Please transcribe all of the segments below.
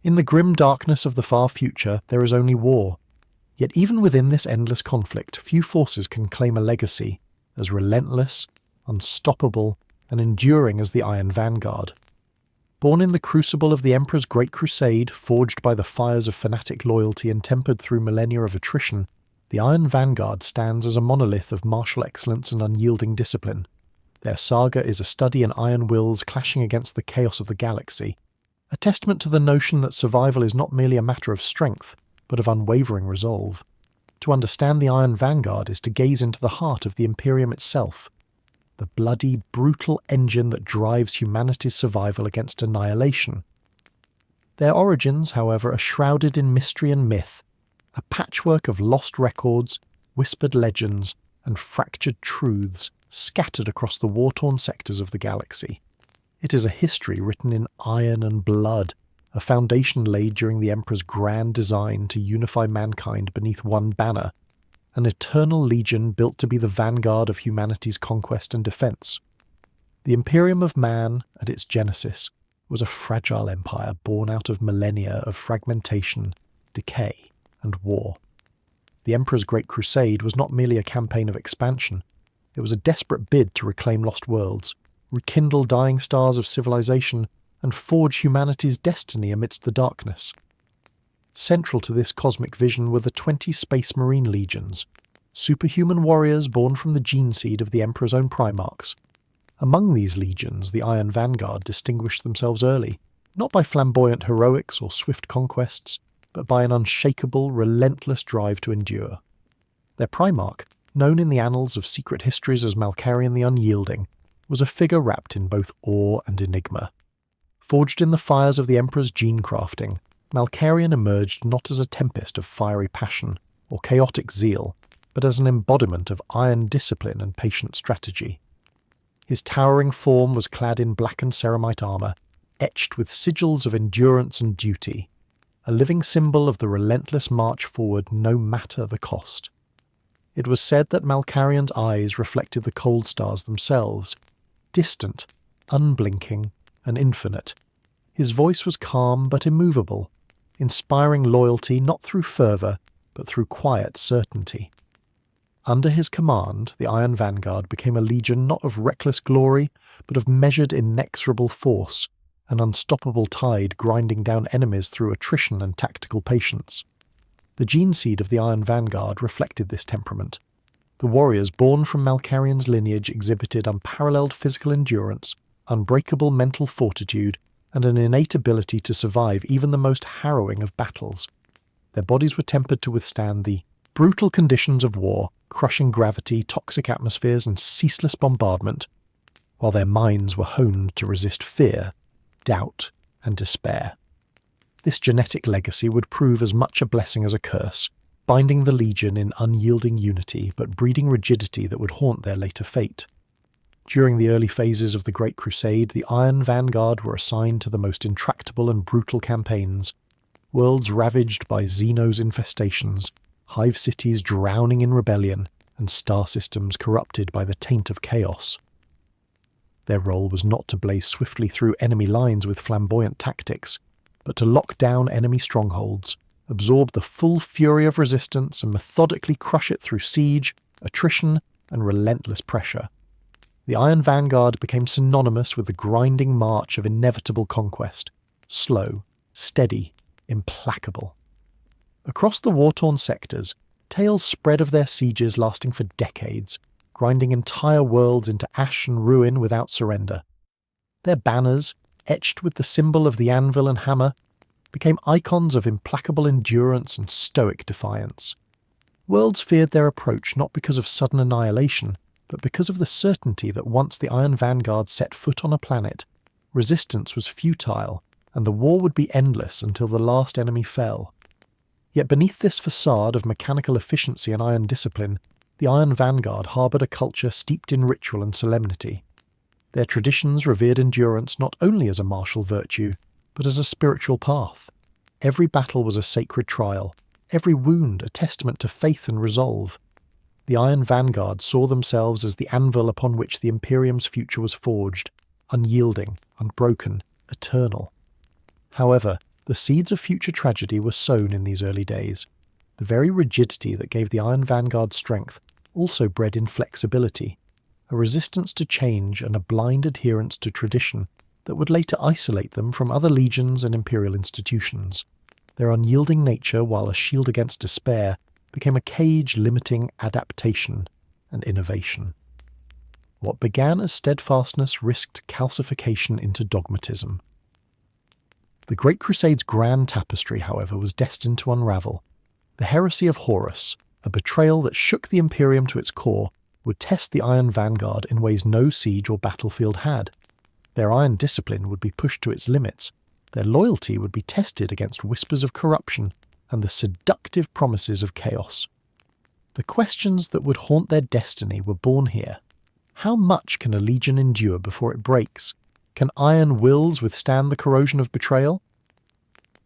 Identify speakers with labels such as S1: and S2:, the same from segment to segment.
S1: In the grim darkness of the far future, there is only war. Yet even within this endless conflict, few forces can claim a legacy as relentless, unstoppable, and enduring as the Iron Vanguard. Born in the crucible of the Emperor's Great Crusade, forged by the fires of fanatic loyalty and tempered through millennia of attrition, the Iron Vanguard stands as a monolith of martial excellence and unyielding discipline. Their saga is a study in iron wills clashing against the chaos of the galaxy, a testament to the notion that survival is not merely a matter of strength, but of unwavering resolve. To understand the Iron Vanguard is to gaze into the heart of the Imperium itself, the bloody, brutal engine that drives humanity's survival against annihilation. Their origins, however, are shrouded in mystery and myth, a patchwork of lost records, whispered legends, and fractured truths scattered across the war-torn sectors of the galaxy. It is a history written in iron and blood, a foundation laid during the Emperor's grand design to unify mankind beneath one banner, an eternal legion built to be the vanguard of humanity's conquest and defense. The Imperium of Man, at its genesis, was a fragile empire born out of millennia of fragmentation, decay, and war. The Emperor's Great Crusade was not merely a campaign of expansion, it was a desperate bid to reclaim lost worlds, rekindle dying stars of civilization, and forge humanity's destiny amidst the darkness. Central to this cosmic vision were the 20 Space Marine Legions, superhuman warriors born from the gene seed of the Emperor's own Primarchs. Among these legions, the Iron Vanguard distinguished themselves early, not by flamboyant heroics or swift conquests, but by an unshakable, relentless drive to endure. Their Primarch, known in the annals of secret histories as Malkarion the Unyielding, was a figure wrapped in both awe and enigma. Forged in the fires of the Emperor's gene crafting, Malkarion emerged not as a tempest of fiery passion or chaotic zeal, but as an embodiment of iron discipline and patient strategy. His towering form was clad in blackened ceramite armour, etched with sigils of endurance and duty, a living symbol of the relentless march forward no matter the cost. It was said that Malkarion's eyes reflected the cold stars themselves, distant, unblinking, and infinite. His voice was calm but immovable, inspiring loyalty not through fervour, but through quiet certainty. Under his command, the Iron Vanguard became a legion not of reckless glory, but of measured inexorable force, an unstoppable tide grinding down enemies through attrition and tactical patience. The gene seed of the Iron Vanguard reflected this temperament. The warriors born from Malkarion's lineage exhibited unparalleled physical endurance, unbreakable mental fortitude, and an innate ability to survive even the most harrowing of battles. Their bodies were tempered to withstand the brutal conditions of war, crushing gravity, toxic atmospheres, and ceaseless bombardment, while their minds were honed to resist fear, doubt, and despair. This genetic legacy would prove as much a blessing as a curse, binding the Legion in unyielding unity but breeding rigidity that would haunt their later fate. During the early phases of the Great Crusade, the Iron Vanguard were assigned to the most intractable and brutal campaigns, worlds ravaged by Xenos infestations, hive cities drowning in rebellion, and star systems corrupted by the taint of chaos. Their role was not to blaze swiftly through enemy lines with flamboyant tactics, but to lock down enemy strongholds, absorb the full fury of resistance and methodically crush it through siege, attrition, and relentless pressure. The Iron Vanguard became synonymous with the grinding march of inevitable conquest, slow, steady, implacable. Across the war-torn sectors, tales spread of their sieges lasting for decades, grinding entire worlds into ash and ruin without surrender. Their banners, etched with the symbol of the anvil and hammer, became icons of implacable endurance and stoic defiance. Worlds feared their approach not because of sudden annihilation, but because of the certainty that once the Iron Vanguard set foot on a planet, resistance was futile, and the war would be endless until the last enemy fell. Yet beneath this facade of mechanical efficiency and iron discipline, the Iron Vanguard harboured a culture steeped in ritual and solemnity. Their traditions revered endurance not only as a martial virtue, but as a spiritual path. Every battle was a sacred trial, every wound a testament to faith and resolve. The Iron Vanguard saw themselves as the anvil upon which the Imperium's future was forged, unyielding, unbroken, eternal. However, The seeds of future tragedy were sown in these early days. The very rigidity that gave the Iron Vanguard strength also bred inflexibility, a resistance to change and a blind adherence to tradition that would later isolate them from other legions and imperial institutions. Their unyielding nature, while a shield against despair, became a cage limiting adaptation and innovation. What began as steadfastness risked calcification into dogmatism. The Great Crusade's grand tapestry, however, was destined to unravel. The heresy of Horus, a betrayal that shook the Imperium to its core, would test the Iron Vanguard in ways no siege or battlefield had. Their iron discipline would be pushed to its limits, their loyalty would be tested against whispers of corruption and the seductive promises of chaos. The questions that would haunt their destiny were born here. How much can a legion endure before it breaks? Can iron wills withstand the corrosion of betrayal?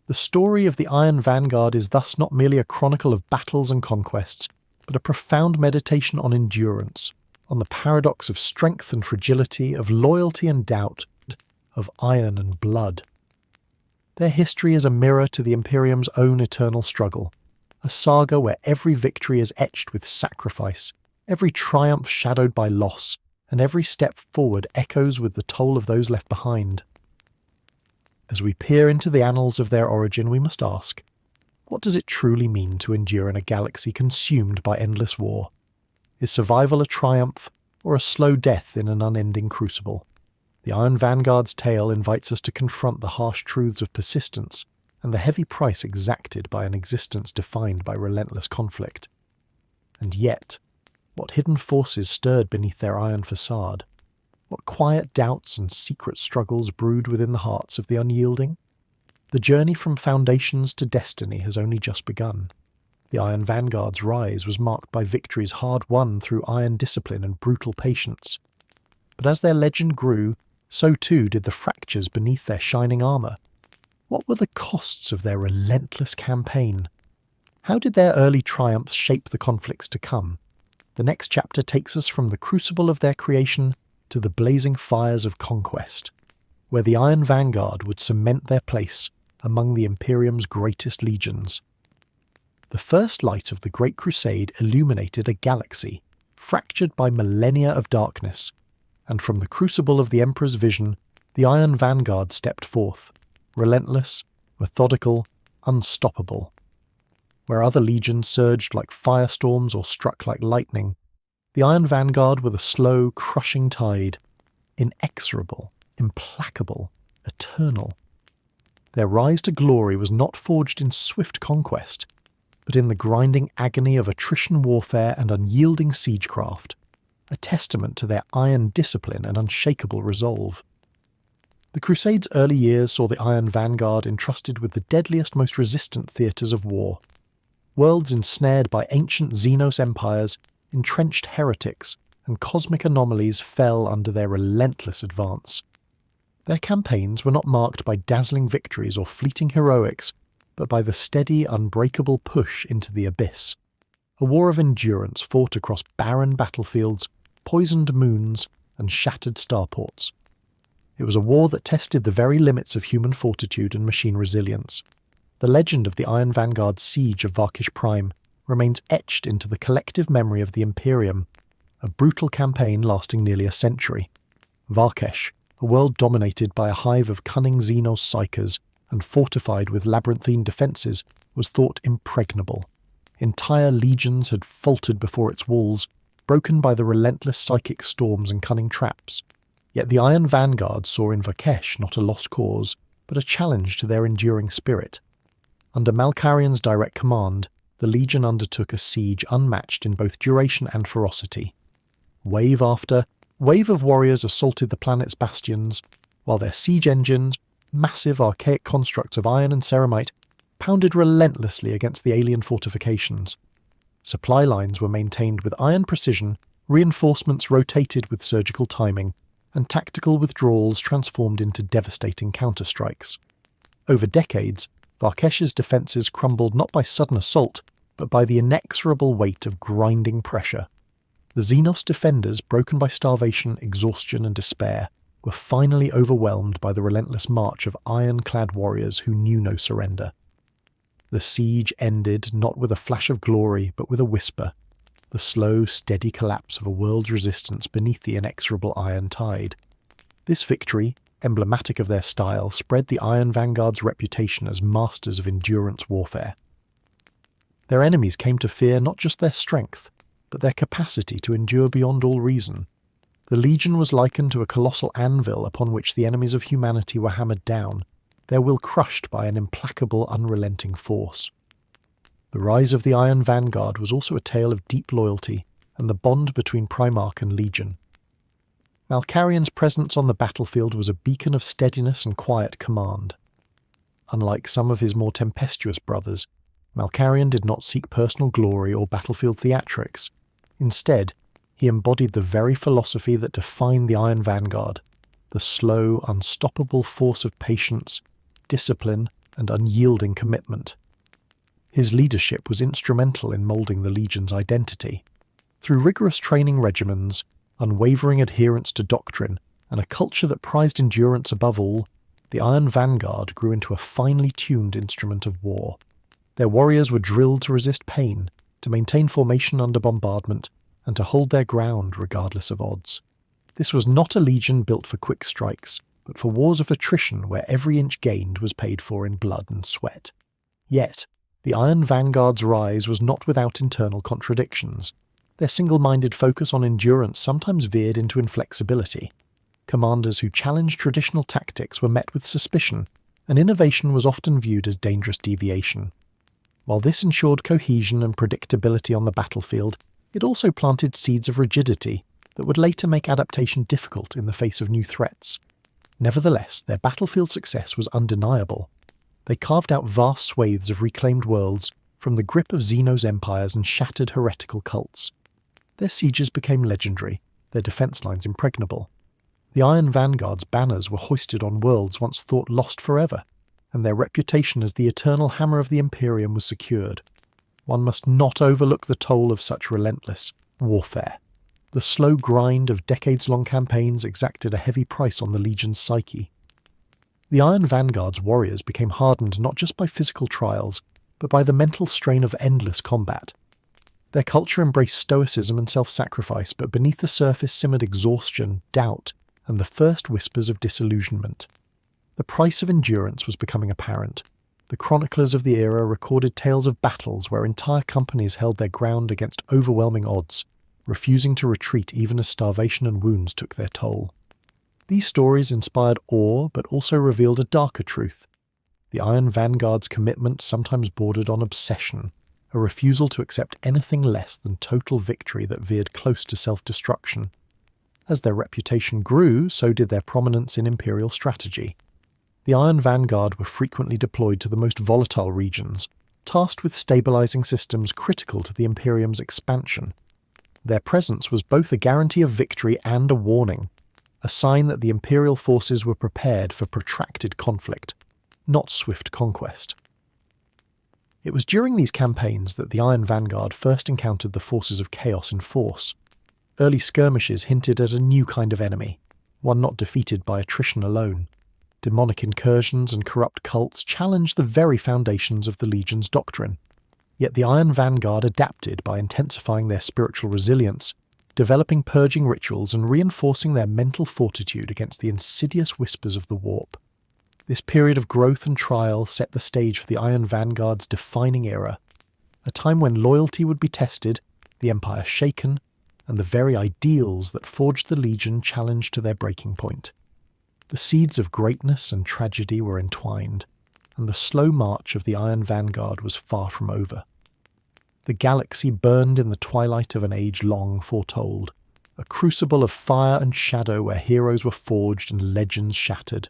S1: The story of the Iron Vanguard is thus not merely a chronicle of battles and conquests, but a profound meditation on endurance, on the paradox of strength and fragility, of loyalty and doubt, of iron and blood. Their history is a mirror to the Imperium's own eternal struggle, a saga where every victory is etched with sacrifice, every triumph shadowed by loss, and every step forward echoes with the toll of those left behind. As we peer into the annals of their origin, we must ask, what does it truly mean to endure in a galaxy consumed by endless war? Is survival a triumph, or a slow death in an unending crucible? The Iron Vanguard's tale invites us to confront the harsh truths of persistence and the heavy price exacted by an existence defined by relentless conflict. And yet, what hidden forces stirred beneath their iron facade? What quiet doubts and secret struggles brewed within the hearts of the unyielding? The journey from foundations to destiny has only just begun. The Iron Vanguard's rise was marked by victories hard won through iron discipline and brutal patience. But as their legend grew, so too did the fractures beneath their shining armour. What were the costs of their relentless campaign? How did their early triumphs shape the conflicts to come? The next chapter takes us from the crucible of their creation to the blazing fires of conquest, where the Iron Vanguard would cement their place among the Imperium's greatest legions. The first light of the Great Crusade illuminated a galaxy, fractured by millennia of darkness, and from the crucible of the Emperor's vision, the Iron Vanguard stepped forth, relentless, methodical, unstoppable. Where other legions surged like firestorms or struck like lightning, the Iron Vanguard were the slow, crushing tide, inexorable, implacable, eternal. Their rise to glory was not forged in swift conquest, but in the grinding agony of attrition warfare and unyielding siegecraft, a testament to their iron discipline and unshakable resolve. The Crusade's early years saw the Iron Vanguard entrusted with the deadliest, most resistant theatres of war. Worlds ensnared by ancient Xenos empires, entrenched heretics, and cosmic anomalies fell under their relentless advance. Their campaigns were not marked by dazzling victories or fleeting heroics, but by the steady, unbreakable push into the abyss. A war of endurance fought across barren battlefields, poisoned moons, and shattered starports. It was a war that tested the very limits of human fortitude and machine resilience. The legend of the Iron Vanguard's siege of Varkish Prime remains etched into the collective memory of the Imperium, a brutal campaign lasting nearly a century. Varkesh, a world dominated by a hive of cunning Xenos psychers and fortified with labyrinthine defences, was thought impregnable. Entire legions had faltered before its walls, broken by the relentless psychic storms and cunning traps. Yet the Iron Vanguard saw in Varkesh not a lost cause, but a challenge to their enduring spirit. Under Malkarian's direct command, the Legion undertook a siege unmatched in both duration and ferocity. Wave after wave of warriors assaulted the planet's bastions, while their siege engines, massive archaic constructs of iron and ceramite, pounded relentlessly against the alien fortifications. Supply lines were maintained with iron precision, reinforcements rotated with surgical timing, and tactical withdrawals transformed into devastating counterstrikes. Over decades, Varkesh's defences crumbled not by sudden assault, but by the inexorable weight of grinding pressure. The Xenos defenders, broken by starvation, exhaustion, and despair, were finally overwhelmed by the relentless march of iron-clad warriors who knew no surrender. The siege ended not with a flash of glory, but with a whisper, the slow, steady collapse of a world's resistance beneath the inexorable iron tide. This victory, emblematic of their style, spread the Iron Vanguard's reputation as masters of endurance warfare. Their enemies came to fear not just their strength, but their capacity to endure beyond all reason. The Legion was likened to a colossal anvil upon which the enemies of humanity were hammered down, their will crushed by an implacable, unrelenting force. The rise of the Iron Vanguard was also a tale of deep loyalty and the bond between Primarch and Legion. Malkarian's presence on the battlefield was a beacon of steadiness and quiet command. Unlike some of his more tempestuous brothers, Malkarian did not seek personal glory or battlefield theatrics. Instead, he embodied the very philosophy that defined the Iron Vanguard, the slow, unstoppable force of patience, discipline, and unyielding commitment. His leadership was instrumental in moulding the Legion's identity. Through rigorous training regimens, unwavering adherence to doctrine, and a culture that prized endurance above all, the Iron Vanguard grew into a finely tuned instrument of war. Their warriors were drilled to resist pain, to maintain formation under bombardment, and to hold their ground regardless of odds. This was not a legion built for quick strikes, but for wars of attrition where every inch gained was paid for in blood and sweat. Yet, the Iron Vanguard's rise was not without internal contradictions. Their single-minded focus on endurance sometimes veered into inflexibility. Commanders who challenged traditional tactics were met with suspicion, and innovation was often viewed as dangerous deviation. While this ensured cohesion and predictability on the battlefield, it also planted seeds of rigidity that would later make adaptation difficult in the face of new threats. Nevertheless, their battlefield success was undeniable. They carved out vast swathes of reclaimed worlds from the grip of Xenos empires and shattered heretical cults. Their sieges became legendary, their defense lines impregnable. The Iron Vanguard's banners were hoisted on worlds once thought lost forever, and their reputation as the eternal hammer of the Imperium was secured. One must not overlook the toll of such relentless warfare. The slow grind of decades-long campaigns exacted a heavy price on the Legion's psyche. The Iron Vanguard's warriors became hardened not just by physical trials, but by the mental strain of endless combat. Their culture embraced stoicism and self-sacrifice, but beneath the surface simmered exhaustion, doubt, and the first whispers of disillusionment. The price of endurance was becoming apparent. The chroniclers of the era recorded tales of battles where entire companies held their ground against overwhelming odds, refusing to retreat even as starvation and wounds took their toll. These stories inspired awe, but also revealed a darker truth. The Iron Vanguard's commitment sometimes bordered on obsession, a refusal to accept anything less than total victory that veered close to self-destruction. As their reputation grew, so did their prominence in Imperial strategy. The Iron Vanguard were frequently deployed to the most volatile regions, tasked with stabilizing systems critical to the Imperium's expansion. Their presence was both a guarantee of victory and a warning, a sign that the Imperial forces were prepared for protracted conflict, not swift conquest. It was during these campaigns that the Iron Vanguard first encountered the forces of chaos in force. Early skirmishes hinted at a new kind of enemy, one not defeated by attrition alone. Demonic incursions and corrupt cults challenged the very foundations of the Legion's doctrine. Yet the Iron Vanguard adapted by intensifying their spiritual resilience, developing purging rituals and reinforcing their mental fortitude against the insidious whispers of the warp. This period of growth and trial set the stage for the Iron Vanguard's defining era, a time when loyalty would be tested, the Empire shaken, and the very ideals that forged the Legion challenged to their breaking point. The seeds of greatness and tragedy were entwined, and the slow march of the Iron Vanguard was far from over. The galaxy burned in the twilight of an age long foretold, a crucible of fire and shadow where heroes were forged and legends shattered.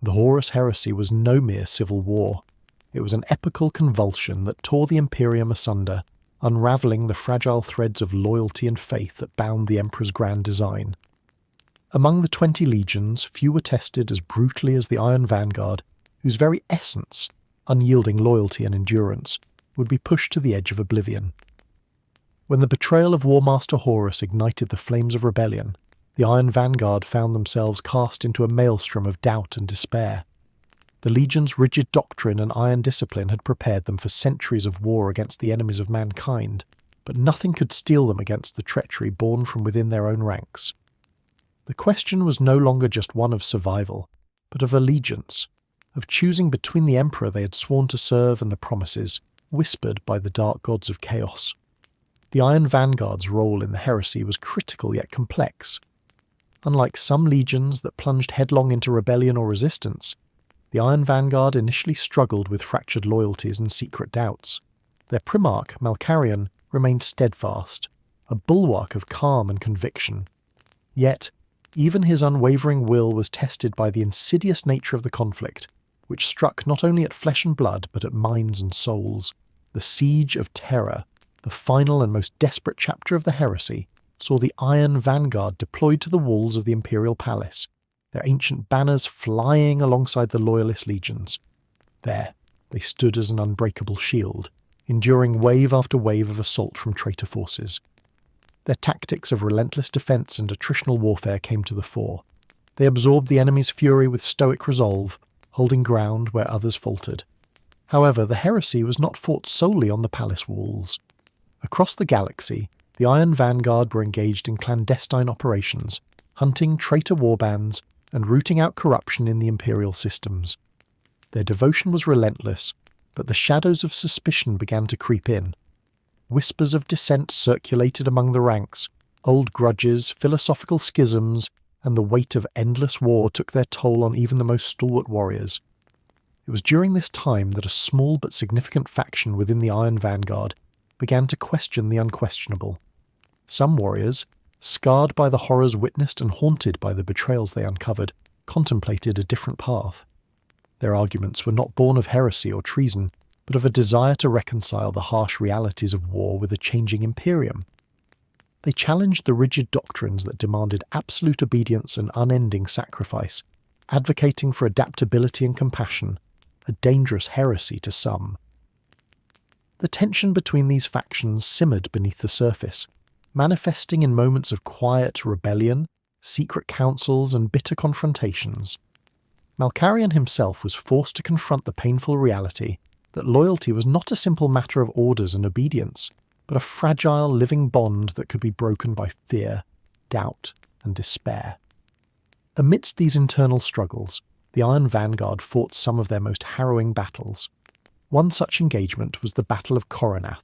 S1: The Horus Heresy was no mere civil war. It was an epical convulsion that tore the Imperium asunder, unravelling the fragile threads of loyalty and faith that bound the Emperor's grand design. Among the 20 legions, few were tested as brutally as the Iron Vanguard, whose very essence, unyielding loyalty and endurance, would be pushed to the edge of oblivion. When the betrayal of War Master Horus ignited the flames of rebellion, the Iron Vanguard found themselves cast into a maelstrom of doubt and despair. The Legion's rigid doctrine and iron discipline had prepared them for centuries of war against the enemies of mankind, but nothing could steel them against the treachery born from within their own ranks. The question was no longer just one of survival, but of allegiance, of choosing between the Emperor they had sworn to serve and the promises, whispered by the dark gods of chaos. The Iron Vanguard's role in the heresy was critical yet complex. Unlike some legions that plunged headlong into rebellion or resistance, the Iron Vanguard initially struggled with fractured loyalties and secret doubts. Their primarch, Malkarion, remained steadfast, a bulwark of calm and conviction. Yet, even his unwavering will was tested by the insidious nature of the conflict, which struck not only at flesh and blood but at minds and souls. The Siege of Terror, the final and most desperate chapter of the heresy, saw the Iron Vanguard deployed to the walls of the Imperial Palace, their ancient banners flying alongside the Loyalist legions. There, they stood as an unbreakable shield, enduring wave after wave of assault from traitor forces. Their tactics of relentless defence and attritional warfare came to the fore. They absorbed the enemy's fury with stoic resolve, holding ground where others faltered. However, the heresy was not fought solely on the palace walls. Across the galaxy, the Iron Vanguard were engaged in clandestine operations, hunting traitor warbands and rooting out corruption in the Imperial systems. Their devotion was relentless, but the shadows of suspicion began to creep in. Whispers of dissent circulated among the ranks, old grudges, philosophical schisms, and the weight of endless war took their toll on even the most stalwart warriors. It was during this time that a small but significant faction within the Iron Vanguard began to question the unquestionable. Some warriors, scarred by the horrors witnessed and haunted by the betrayals they uncovered, contemplated a different path. Their arguments were not born of heresy or treason, but of a desire to reconcile the harsh realities of war with a changing Imperium. They challenged the rigid doctrines that demanded absolute obedience and unending sacrifice, advocating for adaptability and compassion, a dangerous heresy to some. The tension between these factions simmered beneath the surface, manifesting in moments of quiet rebellion, secret councils, and bitter confrontations. Malkarion himself was forced to confront the painful reality that loyalty was not a simple matter of orders and obedience, but a fragile living bond that could be broken by fear, doubt, and despair. Amidst these internal struggles, the Iron Vanguard fought some of their most harrowing battles. One such engagement was the Battle of Coronath,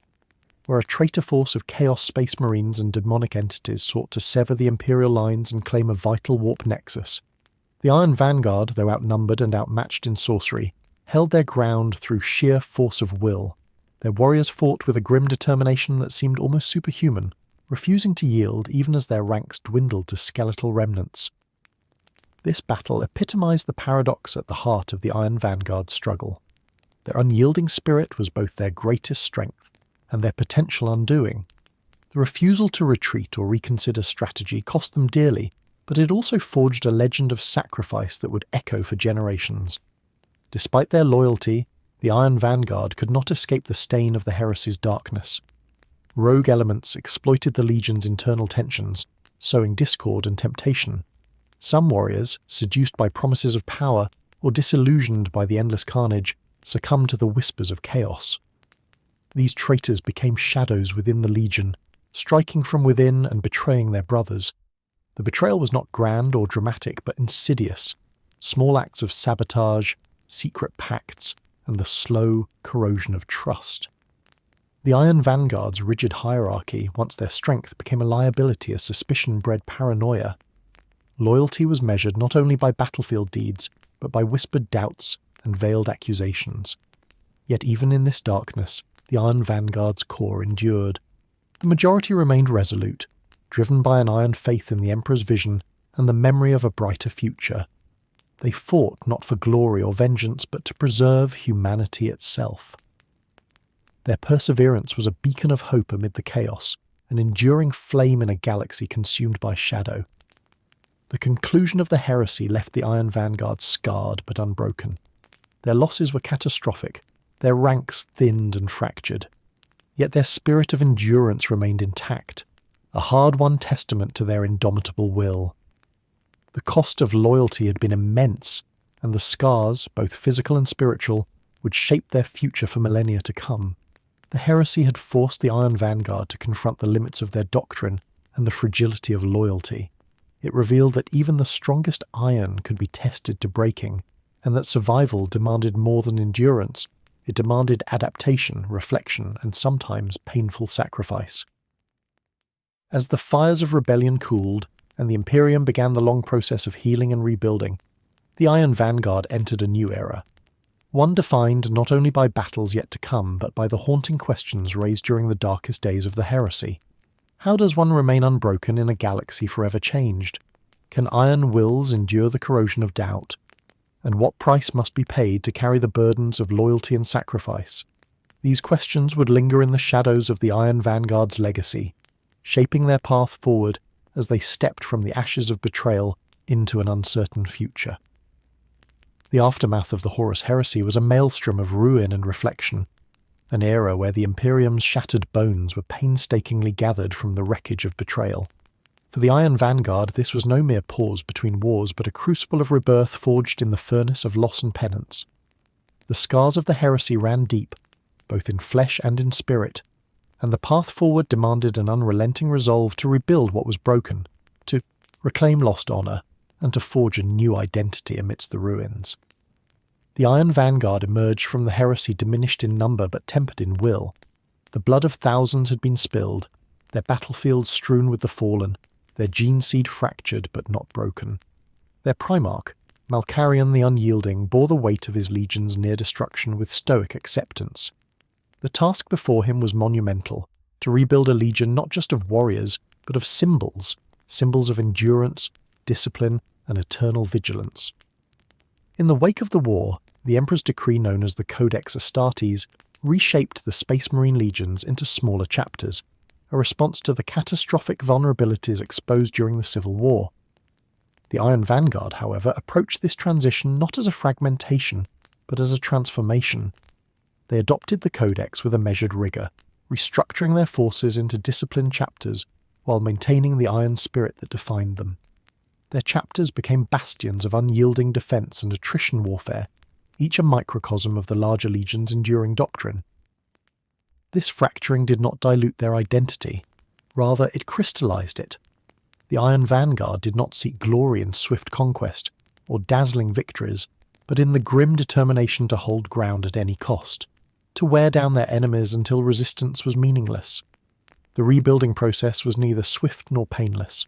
S1: where a traitor force of Chaos Space Marines and demonic entities sought to sever the Imperial lines and claim a vital warp nexus. The Iron Vanguard, though outnumbered and outmatched in sorcery, held their ground through sheer force of will. Their warriors fought with a grim determination that seemed almost superhuman, refusing to yield even as their ranks dwindled to skeletal remnants. This battle epitomized the paradox at the heart of the Iron Vanguard's struggle. Their unyielding spirit was both their greatest strength and their potential undoing. The refusal to retreat or reconsider strategy cost them dearly, but it also forged a legend of sacrifice that would echo for generations. Despite their loyalty, the Iron Vanguard could not escape the stain of the heresy's darkness. Rogue elements exploited the Legion's internal tensions, sowing discord and temptation. Some warriors, seduced by promises of power or disillusioned by the endless carnage, succumbed to the whispers of chaos. These traitors became shadows within the Legion, striking from within and betraying their brothers. The betrayal was not grand or dramatic, but insidious. Small acts of sabotage, secret pacts, and the slow corrosion of trust. The Iron Vanguard's rigid hierarchy, once their strength, became a liability as suspicion bred paranoia. Loyalty was measured not only by battlefield deeds, but by whispered doubts and veiled accusations. Yet even in this darkness, the Iron Vanguard's core endured. The majority remained resolute, driven by an iron faith in the Emperor's vision and the memory of a brighter future. They fought not for glory or vengeance, but to preserve humanity itself. Their perseverance was a beacon of hope amid the chaos, an enduring flame in a galaxy consumed by shadow. The conclusion of the heresy left the Iron Vanguard scarred but unbroken. Their losses were catastrophic, their ranks thinned and fractured. Yet their spirit of endurance remained intact, a hard-won testament to their indomitable will. The cost of loyalty had been immense, and the scars, both physical and spiritual, would shape their future for millennia to come. The heresy had forced the Iron Vanguard to confront the limits of their doctrine and the fragility of loyalty. It revealed that even the strongest iron could be tested to breaking, and that survival demanded more than endurance. It demanded adaptation, reflection, and sometimes painful sacrifice. As the fires of rebellion cooled, and the Imperium began the long process of healing and rebuilding, the Iron Vanguard entered a new era. One defined not only by battles yet to come, but by the haunting questions raised during the darkest days of the heresy. How does one remain unbroken in a galaxy forever changed? Can iron wills endure the corrosion of doubt? And what price must be paid to carry the burdens of loyalty and sacrifice? These questions would linger in the shadows of the Iron Vanguard's legacy, shaping their path forward as they stepped from the ashes of betrayal into an uncertain future. The aftermath of the Horus Heresy was a maelstrom of ruin and reflection, an era where the Imperium's shattered bones were painstakingly gathered from the wreckage of betrayal. For the Iron Vanguard, this was no mere pause between wars, but a crucible of rebirth forged in the furnace of loss and penance. The scars of the heresy ran deep, both in flesh and in spirit, and the path forward demanded an unrelenting resolve to rebuild what was broken, to reclaim lost honour, and to forge a new identity amidst the ruins. The Iron Vanguard emerged from the heresy diminished in number but tempered in will. The blood of thousands had been spilled, their battlefields strewn with the fallen, their gene seed fractured but not broken. Their primarch, Malkarion the Unyielding, bore the weight of his legion's near destruction with stoic acceptance. The task before him was monumental, to rebuild a legion not just of warriors, but of symbols of endurance, discipline, and eternal vigilance. In the wake of the war, the Emperor's decree known as the Codex Astartes reshaped the Space Marine legions into smaller chapters, a response to the catastrophic vulnerabilities exposed during the Civil War. The Iron Vanguard, however, approached this transition not as a fragmentation, but as a transformation. They adopted the Codex with a measured rigour, restructuring their forces into disciplined chapters while maintaining the iron spirit that defined them. Their chapters became bastions of unyielding defence and attrition warfare, each a microcosm of the larger legion's enduring doctrine. This fracturing did not dilute their identity, rather it crystallized it. The Iron Vanguard did not seek glory in swift conquest or dazzling victories, but in the grim determination to hold ground at any cost, to wear down their enemies until resistance was meaningless. The rebuilding process was neither swift nor painless.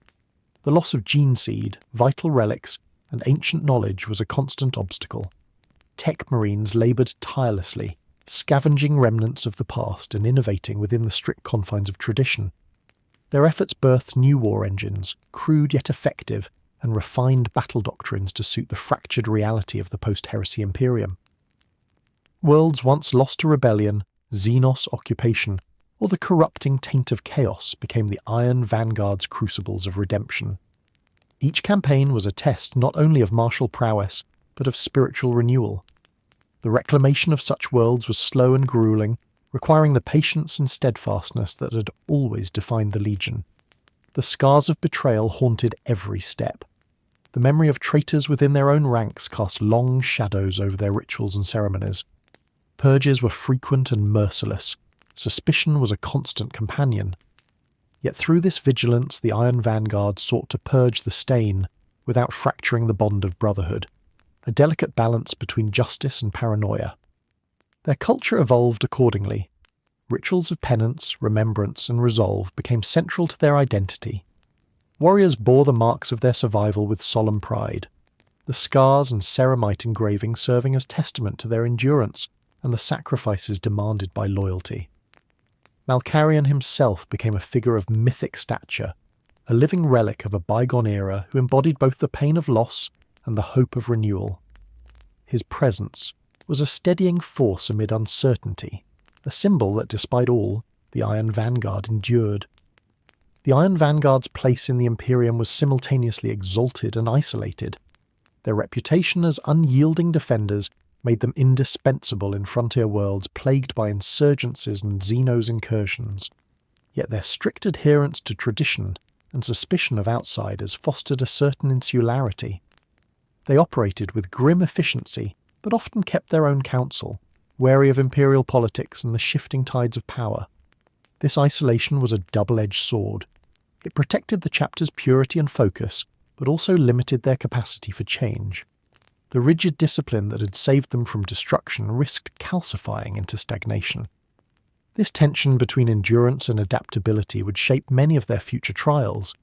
S1: The loss of gene seed, vital relics, and ancient knowledge was a constant obstacle. Tech Marines laboured tirelessly, scavenging remnants of the past and innovating within the strict confines of tradition. Their efforts birthed new war engines, crude yet effective, and refined battle doctrines to suit the fractured reality of the post-heresy Imperium. Worlds once lost to rebellion, Xenos occupation, or the corrupting taint of chaos became the Iron Vanguard's crucibles of redemption. Each campaign was a test not only of martial prowess, but of spiritual renewal. The reclamation of such worlds was slow and gruelling, requiring the patience and steadfastness that had always defined the Legion. The scars of betrayal haunted every step. The memory of traitors within their own ranks cast long shadows over their rituals and ceremonies. Purges were frequent and merciless. Suspicion was a constant companion. Yet through this vigilance the Iron Vanguard sought to purge the stain without fracturing the bond of brotherhood, a delicate balance between justice and paranoia. Their culture evolved accordingly. Rituals of penance, remembrance, and resolve became central to their identity. Warriors bore the marks of their survival with solemn pride, the scars and ceramite engravings serving as testament to their endurance and the sacrifices demanded by loyalty. Malkarion himself became a figure of mythic stature, a living relic of a bygone era who embodied both the pain of loss and the hope of renewal. His presence was a steadying force amid uncertainty, a symbol that despite all, the Iron Vanguard endured. The Iron Vanguard's place in the Imperium was simultaneously exalted and isolated. Their reputation as unyielding defenders made them indispensable in frontier worlds plagued by insurgencies and Xenos incursions. Yet their strict adherence to tradition and suspicion of outsiders fostered a certain insularity. They operated with grim efficiency, but often kept their own counsel, wary of imperial politics and the shifting tides of power. This isolation was a double-edged sword. It protected the chapter's purity and focus, but also limited their capacity for change. The rigid discipline that had saved them from destruction risked calcifying into stagnation. This tension between endurance and adaptability would shape many of their future trials.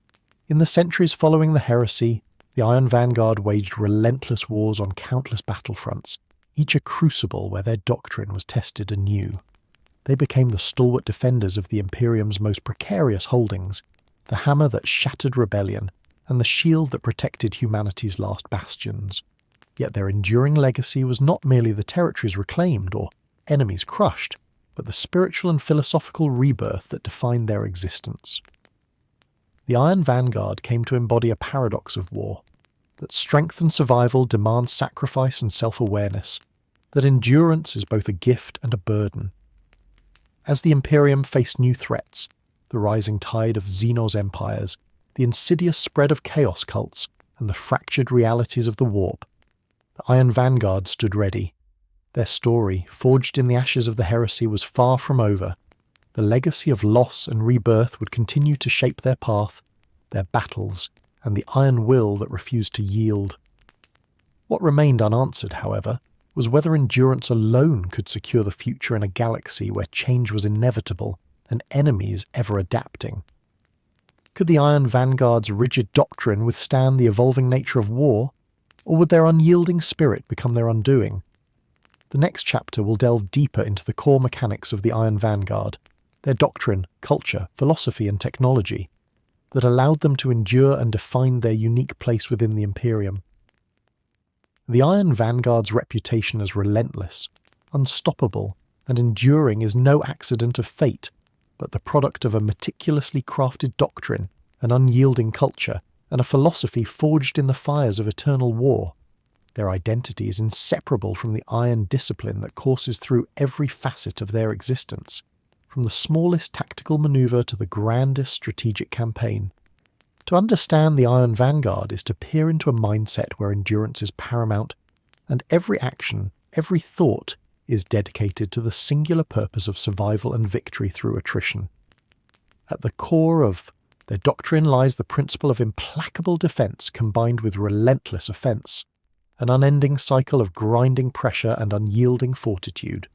S1: In the centuries following the heresy, the Iron Vanguard waged relentless wars on countless battlefronts, each a crucible where their doctrine was tested anew. They became the stalwart defenders of the Imperium's most precarious holdings, the hammer that shattered rebellion, and the shield that protected humanity's last bastions. Yet their enduring legacy was not merely the territories reclaimed or enemies crushed, but the spiritual and philosophical rebirth that defined their existence. The Iron Vanguard came to embody a paradox of war, that strength and survival demand sacrifice and self-awareness, that endurance is both a gift and a burden. As the Imperium faced new threats, the rising tide of Xenos empires, the insidious spread of chaos cults, and the fractured realities of the warp, the Iron Vanguard stood ready. Their story, forged in the ashes of the heresy, was far from over. The legacy of loss and rebirth would continue to shape their path, their battles, and the iron will that refused to yield. What remained unanswered, however, was whether endurance alone could secure the future in a galaxy where change was inevitable and enemies ever adapting. Could the Iron Vanguard's rigid doctrine withstand the evolving nature of war, or would their unyielding spirit become their undoing? The next chapter will delve deeper into the core mechanics of the Iron Vanguard, their doctrine, culture, philosophy and technology, that allowed them to endure and define their unique place within the Imperium. The Iron Vanguard's reputation as relentless, unstoppable, and enduring is no accident of fate, but the product of a meticulously crafted doctrine, an unyielding culture, and a philosophy forged in the fires of eternal war. Their identity is inseparable from the iron discipline that courses through every facet of their existence, from the smallest tactical maneuver to the grandest strategic campaign. To understand the Iron Vanguard is to peer into a mindset where endurance is paramount, and every action, every thought, is dedicated to the singular purpose of survival and victory through attrition. At the core of their doctrine lies the principle of implacable defense combined with relentless offense, an unending cycle of grinding pressure and unyielding fortitude.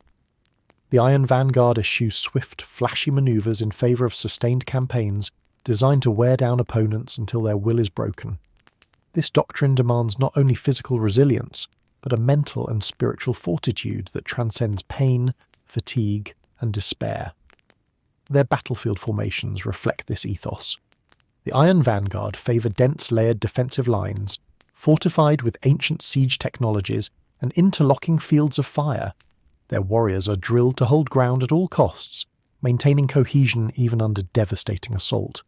S1: The Iron Vanguard eschews swift, flashy maneuvers in favor of sustained campaigns designed to wear down opponents until their will is broken. This doctrine demands not only physical resilience, but a mental and spiritual fortitude that transcends pain, fatigue, and despair. Their battlefield formations reflect this ethos. The Iron Vanguard favour dense layered defensive lines, fortified with ancient siege technologies and interlocking fields of fire. Their warriors are drilled to hold ground at all costs, maintaining cohesion even under devastating assault.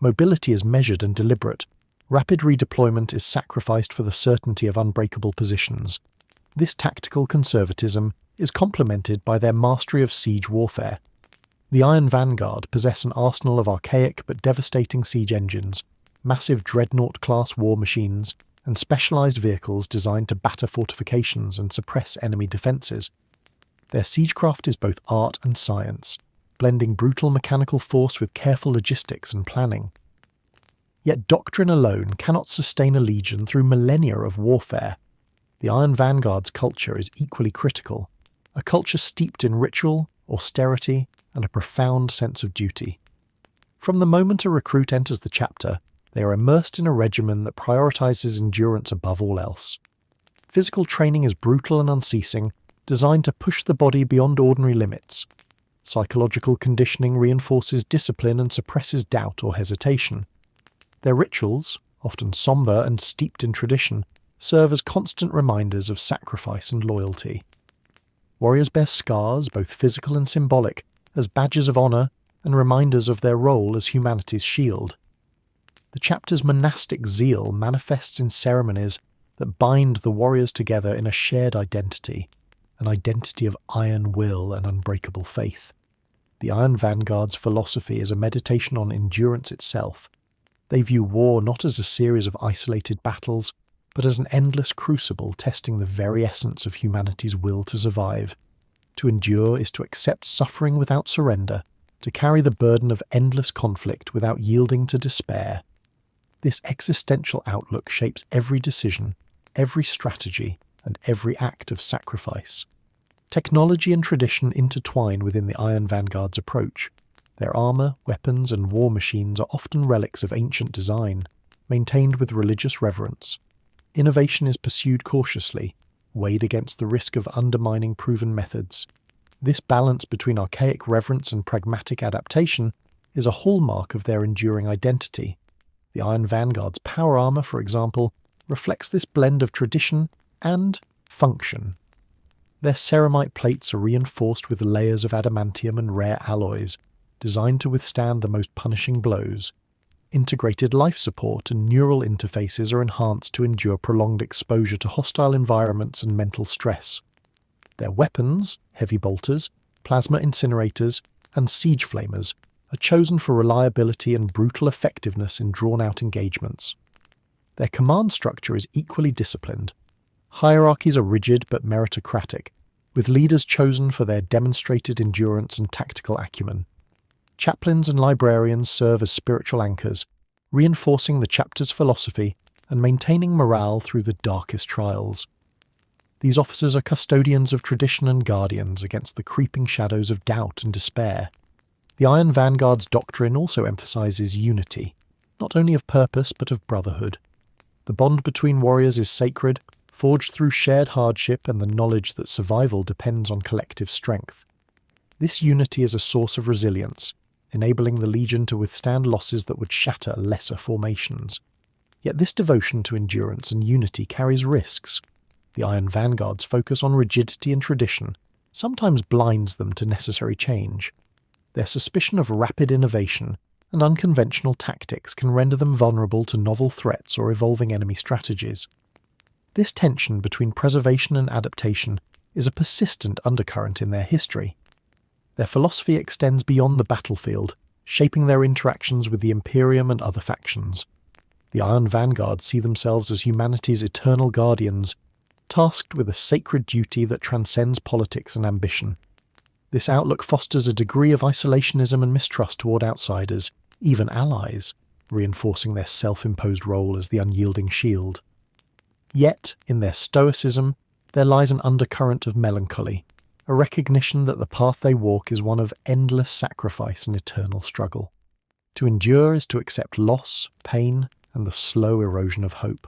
S1: Mobility is measured and deliberate. Rapid redeployment is sacrificed for the certainty of unbreakable positions. This tactical conservatism is complemented by their mastery of siege warfare. The Iron Vanguard possess an arsenal of archaic but devastating siege engines, massive dreadnought-class war machines, and specialised vehicles designed to batter fortifications and suppress enemy defences. Their siegecraft is both art and science, blending brutal mechanical force with careful logistics and planning. Yet doctrine alone cannot sustain a legion through millennia of warfare. The Iron Vanguard's culture is equally critical, a culture steeped in ritual, austerity, and a profound sense of duty. From the moment a recruit enters the chapter, they are immersed in a regimen that prioritises endurance above all else. Physical training is brutal and unceasing, designed to push the body beyond ordinary limits. Psychological conditioning reinforces discipline and suppresses doubt or hesitation. Their rituals, often sombre and steeped in tradition, serve as constant reminders of sacrifice and loyalty. Warriors bear scars, both physical and symbolic, as badges of honour and reminders of their role as humanity's shield. The chapter's monastic zeal manifests in ceremonies that bind the warriors together in a shared identity, an identity of iron will and unbreakable faith. The Iron Vanguard's philosophy is a meditation on endurance itself, They view war not as a series of isolated battles, but as an endless crucible testing the very essence of humanity's will to survive. To endure is to accept suffering without surrender, to carry the burden of endless conflict without yielding to despair. This existential outlook shapes every decision, every strategy, and every act of sacrifice. Technology and tradition intertwine within the Iron Vanguard's approach. Their armour, weapons, and war machines are often relics of ancient design, maintained with religious reverence. Innovation is pursued cautiously, weighed against the risk of undermining proven methods. This balance between archaic reverence and pragmatic adaptation is a hallmark of their enduring identity. The Iron Vanguard's power armour, for example, reflects this blend of tradition and function. Their ceramite plates are reinforced with layers of adamantium and rare alloys, designed to withstand the most punishing blows. Integrated life support and neural interfaces are enhanced to endure prolonged exposure to hostile environments and mental stress. Their weapons, heavy bolters, plasma incinerators, and siege flamers, are chosen for reliability and brutal effectiveness in drawn-out engagements. Their command structure is equally disciplined. Hierarchies are rigid but meritocratic, with leaders chosen for their demonstrated endurance and tactical acumen. Chaplains and librarians serve as spiritual anchors, reinforcing the chapter's philosophy and maintaining morale through the darkest trials. These officers are custodians of tradition and guardians against the creeping shadows of doubt and despair. The Iron Vanguard's doctrine also emphasizes unity, not only of purpose but of brotherhood. The bond between warriors is sacred, forged through shared hardship and the knowledge that survival depends on collective strength. This unity is a source of resilience, enabling the Legion to withstand losses that would shatter lesser formations. Yet this devotion to endurance and unity carries risks. The Iron Vanguard's focus on rigidity and tradition sometimes blinds them to necessary change. Their suspicion of rapid innovation and unconventional tactics can render them vulnerable to novel threats or evolving enemy strategies. This tension between preservation and adaptation is a persistent undercurrent in their history. Their philosophy extends beyond the battlefield, shaping their interactions with the Imperium and other factions. The Iron Vanguard see themselves as humanity's eternal guardians, tasked with a sacred duty that transcends politics and ambition. This outlook fosters a degree of isolationism and mistrust toward outsiders, even allies, reinforcing their self-imposed role as the unyielding shield. Yet, in their stoicism, there lies an undercurrent of melancholy, a recognition that the path they walk is one of endless sacrifice and eternal struggle. To endure is to accept loss, pain, and the slow erosion of hope.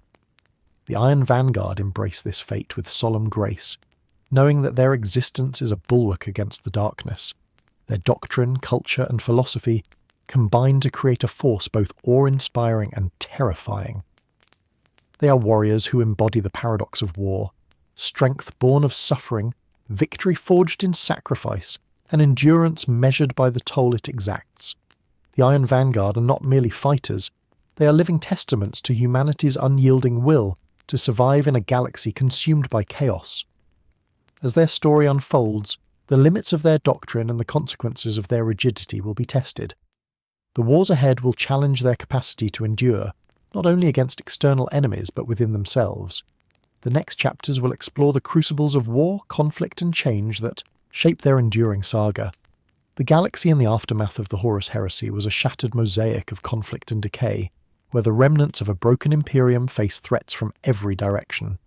S1: The Iron Vanguard embrace this fate with solemn grace, knowing that their existence is a bulwark against the darkness. Their doctrine, culture, and philosophy combine to create a force both awe-inspiring and terrifying. They are warriors who embody the paradox of war, strength born of suffering, victory forged in sacrifice, and endurance measured by the toll it exacts. The Iron Vanguard are not merely fighters, they are living testaments to humanity's unyielding will to survive in a galaxy consumed by chaos. As their story unfolds, the limits of their doctrine and the consequences of their rigidity will be tested. The wars ahead will challenge their capacity to endure, not only against external enemies but within themselves. The next chapters will explore the crucibles of war, conflict, and change that shape their enduring saga. The galaxy in the aftermath of the Horus Heresy was a shattered mosaic of conflict and decay, where the remnants of a broken Imperium faced threats from every direction.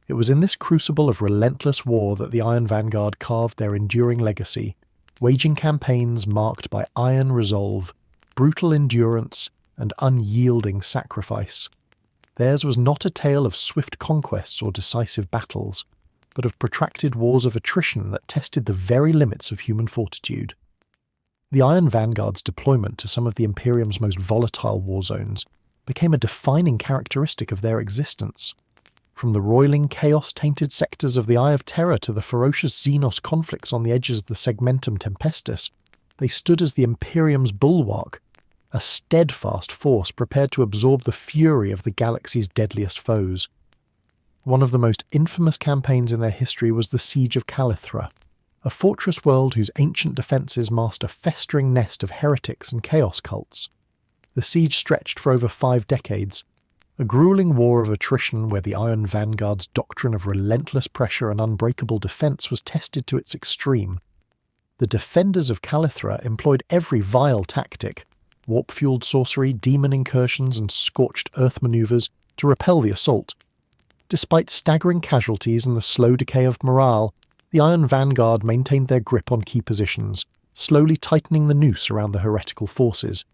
S1: It was in this crucible of relentless war that the Iron Vanguard carved their enduring legacy, waging campaigns marked by iron resolve, brutal endurance, and unyielding sacrifice. Theirs was not a tale of swift conquests or decisive battles, but of protracted wars of attrition that tested the very limits of human fortitude. The Iron Vanguard's deployment to some of the Imperium's most volatile war zones became a defining characteristic of their existence. From the roiling, chaos-tainted sectors of the Eye of Terror to the ferocious Xenos conflicts on the edges of the Segmentum Tempestus, they stood as the Imperium's bulwark, a steadfast force prepared to absorb the fury of the galaxy's deadliest foes. One of the most infamous campaigns in their history was the Siege of Calithra, a fortress world whose ancient defences masked a festering nest of heretics and chaos cults. The siege stretched for over 5 decades, a grueling war of attrition where the Iron Vanguard's doctrine of relentless pressure and unbreakable defence was tested to its extreme. The defenders of Calithra employed every vile tactic, warp-fueled sorcery, demon incursions and scorched earth manoeuvres to repel the assault. Despite staggering casualties and the slow decay of morale, the Iron Vanguard maintained their grip on key positions, slowly tightening the noose around the heretical forces.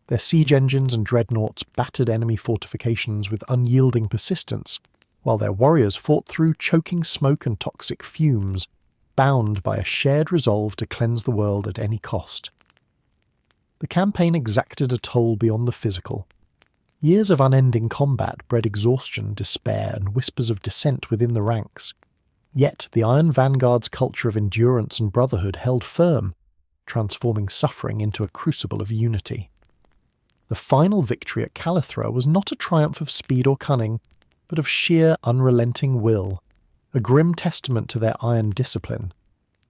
S1: Their siege engines and dreadnoughts battered enemy fortifications with unyielding persistence, while their warriors fought through choking smoke and toxic fumes, bound by a shared resolve to cleanse the world at any cost. The campaign exacted a toll beyond the physical. Years of unending combat bred exhaustion, despair, and whispers of dissent within the ranks. Yet the Iron Vanguard's culture of endurance and brotherhood held firm, transforming suffering into a crucible of unity. The final victory at Calithra was not a triumph of speed or cunning, but of sheer, unrelenting will, a grim testament to their iron discipline.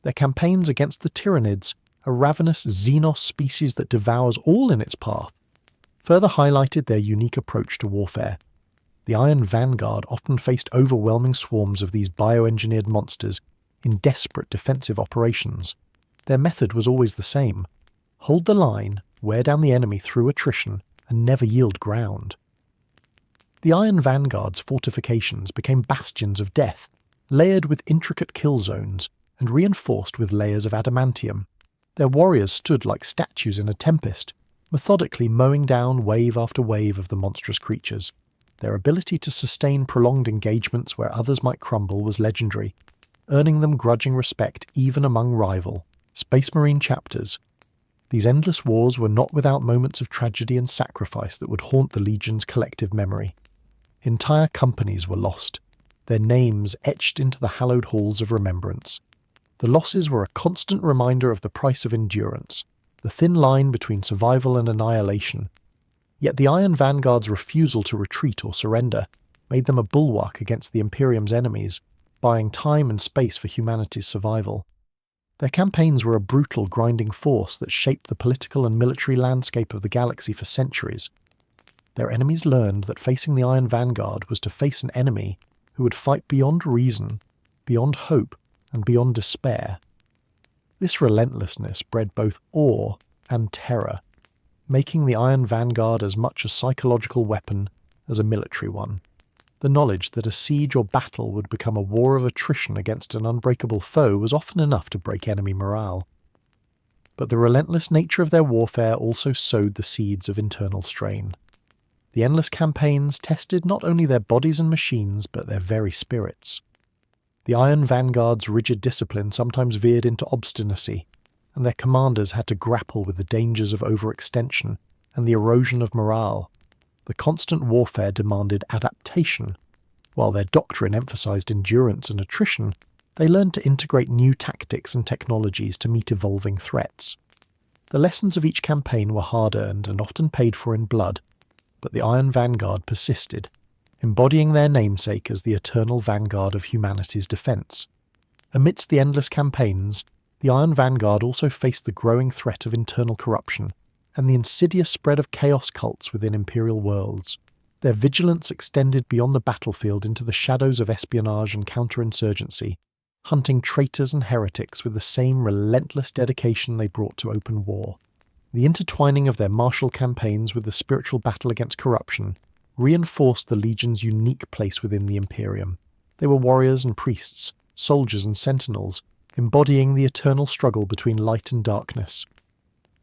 S1: Their campaigns against the Tyranids, a ravenous Xenos species that devours all in its path, further highlighted their unique approach to warfare. The Iron Vanguard often faced overwhelming swarms of these bioengineered monsters in desperate defensive operations. Their method was always the same: hold the line, wear down the enemy through attrition, and never yield ground. The Iron Vanguard's fortifications became bastions of death, layered with intricate kill zones and reinforced with layers of adamantium. Their warriors stood like statues in a tempest, methodically mowing down wave after wave of the monstrous creatures. Their ability to sustain prolonged engagements where others might crumble was legendary, earning them grudging respect even among rival Space Marine chapters. These endless wars were not without moments of tragedy and sacrifice that would haunt the Legion's collective memory. Entire companies were lost, their names etched into the hallowed halls of remembrance. The losses were a constant reminder of the price of endurance, the thin line between survival and annihilation. Yet the Iron Vanguard's refusal to retreat or surrender made them a bulwark against the Imperium's enemies, buying time and space for humanity's survival. Their campaigns were a brutal, grinding force that shaped the political and military landscape of the galaxy for centuries. Their enemies learned that facing the Iron Vanguard was to face an enemy who would fight beyond reason, beyond hope, and beyond despair. This relentlessness bred both awe and terror, making the Iron Vanguard as much a psychological weapon as a military one. The knowledge that a siege or battle would become a war of attrition against an unbreakable foe was often enough to break enemy morale. But the relentless nature of their warfare also sowed the seeds of internal strain. The endless campaigns tested not only their bodies and machines, but their very spirits. The Iron Vanguard's rigid discipline sometimes veered into obstinacy, and their commanders had to grapple with the dangers of overextension and the erosion of morale. The constant warfare demanded adaptation. While their doctrine emphasized endurance and attrition, they learned to integrate new tactics and technologies to meet evolving threats. The lessons of each campaign were hard-earned and often paid for in blood, but the Iron Vanguard persisted, embodying their namesake as the eternal vanguard of humanity's defense. Amidst the endless campaigns, the Iron Vanguard also faced the growing threat of internal corruption and the insidious spread of chaos cults within Imperial worlds. Their vigilance extended beyond the battlefield into the shadows of espionage and counterinsurgency, hunting traitors and heretics with the same relentless dedication they brought to open war. The intertwining of their martial campaigns with the spiritual battle against corruption reinforced the Legion's unique place within the Imperium. They were warriors and priests, soldiers and sentinels, embodying the eternal struggle between light and darkness.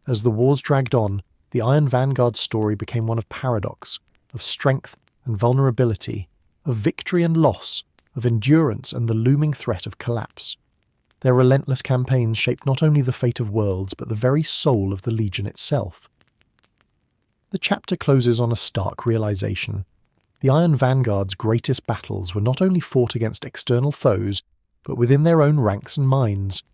S1: As the wars dragged on, the Iron Vanguard's story became one of paradox, of strength and vulnerability, of victory and loss, of endurance and the looming threat of collapse. Their relentless campaigns shaped not only the fate of worlds, but the very soul of the Legion itself. The chapter closes on a stark realization. The Iron Vanguard's greatest battles were not only fought against external foes, but within their own ranks and minds.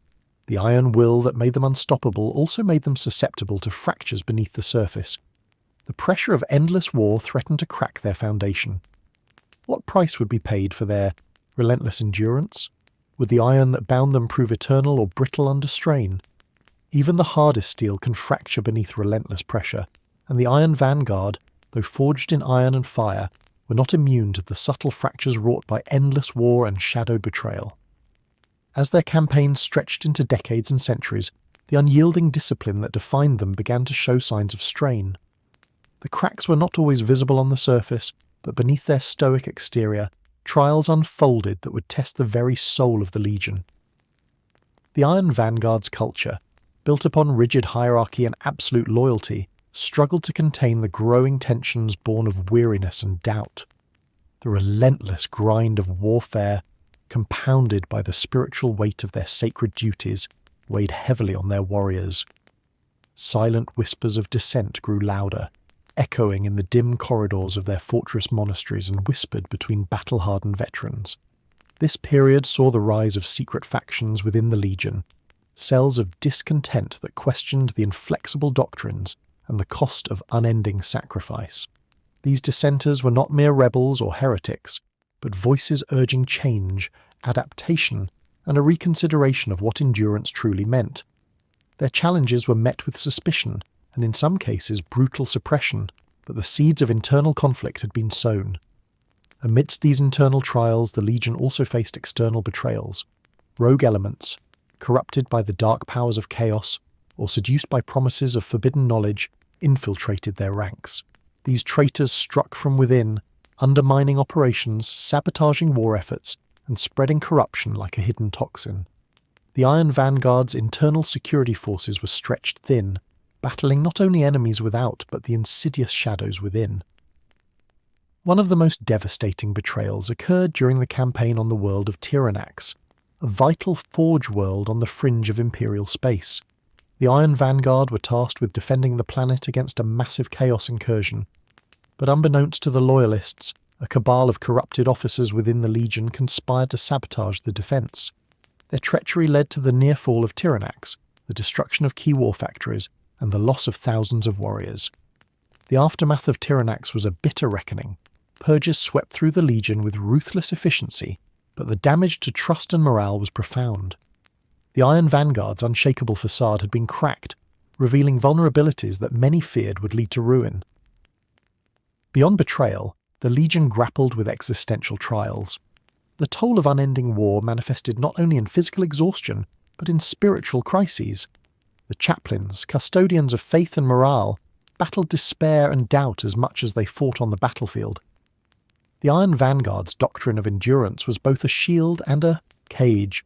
S1: The iron will that made them unstoppable also made them susceptible to fractures beneath the surface. The pressure of endless war threatened to crack their foundation. What price would be paid for their relentless endurance? Would the iron that bound them prove eternal or brittle under strain? Even the hardest steel can fracture beneath relentless pressure, and the Iron Vanguard, though forged in iron and fire, were not immune to the subtle fractures wrought by endless war and shadowed betrayal. As their campaigns stretched into decades and centuries, the unyielding discipline that defined them began to show signs of strain. The cracks were not always visible on the surface, but beneath their stoic exterior, trials unfolded that would test the very soul of the Legion. The Iron Vanguard's culture, built upon rigid hierarchy and absolute loyalty, struggled to contain the growing tensions born of weariness and doubt. The relentless grind of warfare, compounded by the spiritual weight of their sacred duties, weighed heavily on their warriors. Silent whispers of dissent grew louder, echoing in the dim corridors of their fortress monasteries and whispered between battle-hardened veterans. This period saw the rise of secret factions within the Legion, cells of discontent that questioned the inflexible doctrines and the cost of unending sacrifice. These dissenters were not mere rebels or heretics, but voices urging change, adaptation, and a reconsideration of what endurance truly meant. Their challenges were met with suspicion, and in some cases brutal suppression, but the seeds of internal conflict had been sown. Amidst these internal trials, the Legion also faced external betrayals. Rogue elements, corrupted by the dark powers of chaos, or seduced by promises of forbidden knowledge, infiltrated their ranks. These traitors struck from within, undermining operations, sabotaging war efforts, and spreading corruption like a hidden toxin. The Iron Vanguard's internal security forces were stretched thin, battling not only enemies without, but the insidious shadows within. One of the most devastating betrayals occurred during the campaign on the world of Tyrannax, a vital forge world on the fringe of Imperial space. The Iron Vanguard were tasked with defending the planet against a massive chaos incursion, but unbeknownst to the Loyalists, a cabal of corrupted officers within the Legion conspired to sabotage the defence. Their treachery led to the near fall of Tyrannax, the destruction of key war factories, and the loss of thousands of warriors. The aftermath of Tyrannax was a bitter reckoning. Purges swept through the Legion with ruthless efficiency, but the damage to trust and morale was profound. The Iron Vanguard's unshakable facade had been cracked, revealing vulnerabilities that many feared would lead to ruin. Beyond betrayal, the Legion grappled with existential trials. The toll of unending war manifested not only in physical exhaustion, but in spiritual crises. The chaplains, custodians of faith and morale, battled despair and doubt as much as they fought on the battlefield. The Iron Vanguard's doctrine of endurance was both a shield and a cage.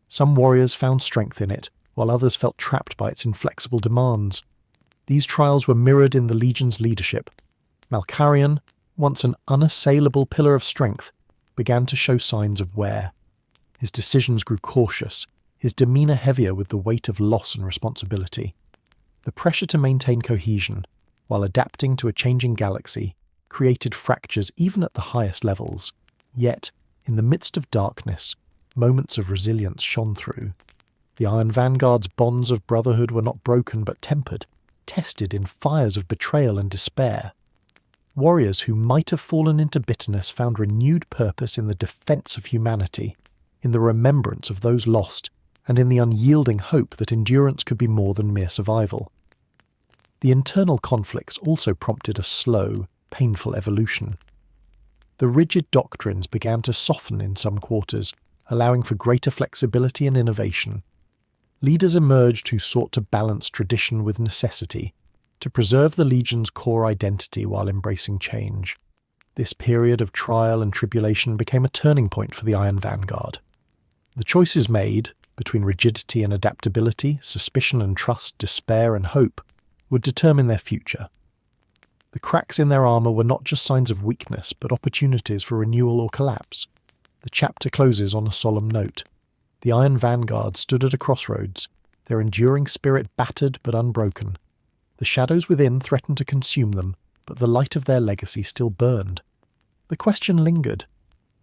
S1: Some warriors found strength in it, while others felt trapped by its inflexible demands. These trials were mirrored in the Legion's leadership. Malkarian, once an unassailable pillar of strength, began to show signs of wear. His decisions grew cautious, his demeanour heavier with the weight of loss and responsibility. The pressure to maintain cohesion, while adapting to a changing galaxy, created fractures even at the highest levels. Yet, in the midst of darkness, moments of resilience shone through. The Iron Vanguard's bonds of brotherhood were not broken but tempered, tested in fires of betrayal and despair. Warriors who might have fallen into bitterness found renewed purpose in the defence of humanity, in the remembrance of those lost, and in the unyielding hope that endurance could be more than mere survival. The internal conflicts also prompted a slow, painful evolution. The rigid doctrines began to soften in some quarters, allowing for greater flexibility and innovation. Leaders emerged who sought to balance tradition with necessity, to preserve the Legion's core identity while embracing change. This period of trial and tribulation became a turning point for the Iron Vanguard. The choices made, between rigidity and adaptability, suspicion and trust, despair and hope, would determine their future. The cracks in their armour were not just signs of weakness, but opportunities for renewal or collapse. The chapter closes on a solemn note. The Iron Vanguard stood at a crossroads, their enduring spirit battered but unbroken. The shadows within threatened to consume them, but the light of their legacy still burned. The question lingered.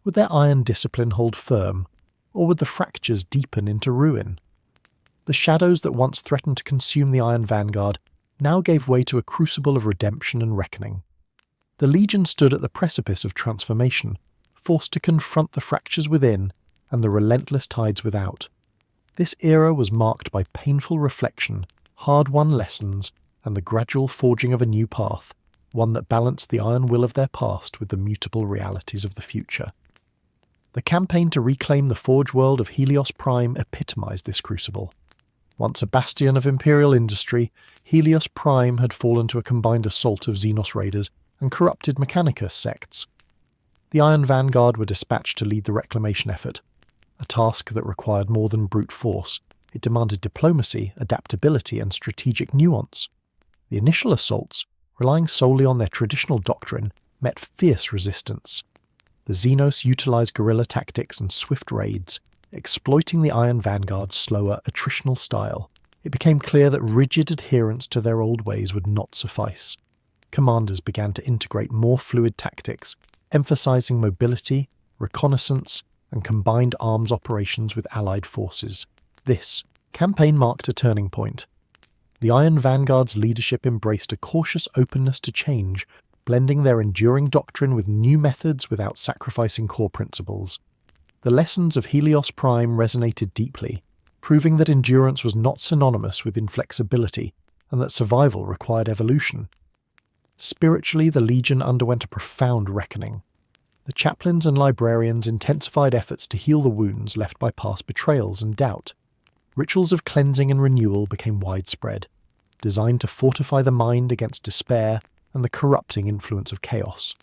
S1: Would their iron discipline hold firm, or would the fractures deepen into ruin? The shadows that once threatened to consume the Iron Vanguard now gave way to a crucible of redemption and reckoning. The Legion stood at the precipice of transformation, forced to confront the fractures within and the relentless tides without. This era was marked by painful reflection, hard-won lessons, and the gradual forging of a new path, one that balanced the iron will of their past with the mutable realities of the future. The campaign to reclaim the Forge world of Helios Prime epitomized this crucible. Once a bastion of Imperial industry, Helios Prime had fallen to a combined assault of Xenos raiders and corrupted Mechanicus sects. The Iron Vanguard were dispatched to lead the reclamation effort, a task that required more than brute force. It demanded diplomacy, adaptability, and strategic nuance. The initial assaults, relying solely on their traditional doctrine, met fierce resistance. The Xenos utilized guerrilla tactics and swift raids, exploiting the Iron Vanguard's slower, attritional style. It became clear that rigid adherence to their old ways would not suffice. Commanders began to integrate more fluid tactics, emphasizing mobility, reconnaissance, and combined arms operations with allied forces. This campaign marked a turning point. The Iron Vanguard's leadership embraced a cautious openness to change, blending their enduring doctrine with new methods without sacrificing core principles. The lessons of Helios Prime resonated deeply, proving that endurance was not synonymous with inflexibility and that survival required evolution. Spiritually, the Legion underwent a profound reckoning. The chaplains and librarians intensified efforts to heal the wounds left by past betrayals and doubt. Rituals of cleansing and renewal became widespread, designed to fortify the mind against despair and the corrupting influence of chaos.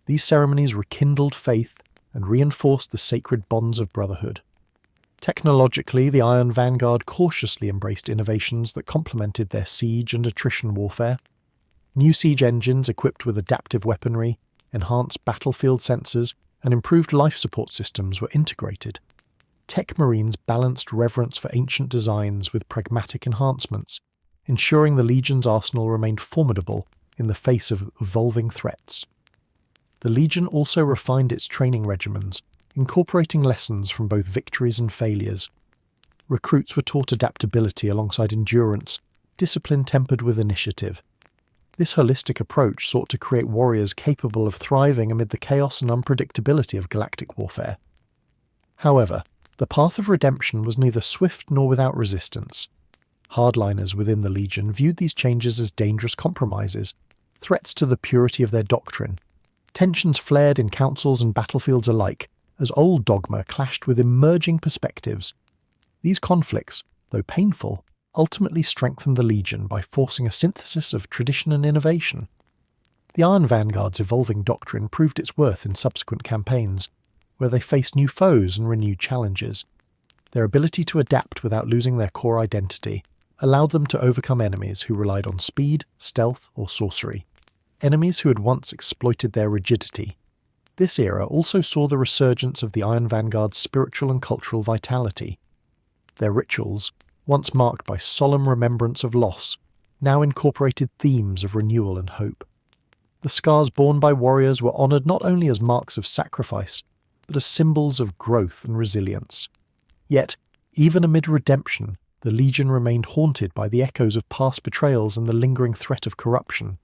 S1: These ceremonies rekindled faith and reinforced the sacred bonds of brotherhood. Technologically, the Iron Vanguard cautiously embraced innovations that complemented their siege and attrition warfare. New siege engines equipped with adaptive weaponry, enhanced battlefield sensors, and improved life support systems were integrated. Tech Marines balanced reverence for ancient designs with pragmatic enhancements, ensuring the Legion's arsenal remained formidable in the face of evolving threats. The Legion also refined its training regimens, incorporating lessons from both victories and failures. Recruits were taught adaptability alongside endurance, discipline tempered with initiative. This holistic approach sought to create warriors capable of thriving amid the chaos and unpredictability of galactic warfare. However, the path of redemption was neither swift nor without resistance. Hardliners within the Legion viewed these changes as dangerous compromises, threats to the purity of their doctrine. Tensions flared in councils and battlefields alike, as old dogma clashed with emerging perspectives. These conflicts, though painful, ultimately strengthened the Legion by forcing a synthesis of tradition and innovation. The Iron Vanguard's evolving doctrine proved its worth in subsequent campaigns, where they faced new foes and renewed challenges. Their ability to adapt without losing their core identity allowed them to overcome enemies who relied on speed, stealth, or sorcery. Enemies who had once exploited their rigidity. This era also saw the resurgence of the Iron Vanguard's spiritual and cultural vitality. Their rituals, once marked by solemn remembrance of loss, now incorporated themes of renewal and hope. The scars borne by warriors were honoured not only as marks of sacrifice, but as symbols of growth and resilience. Yet, even amid redemption, the Legion remained haunted by the echoes of past betrayals and the lingering threat of corruption.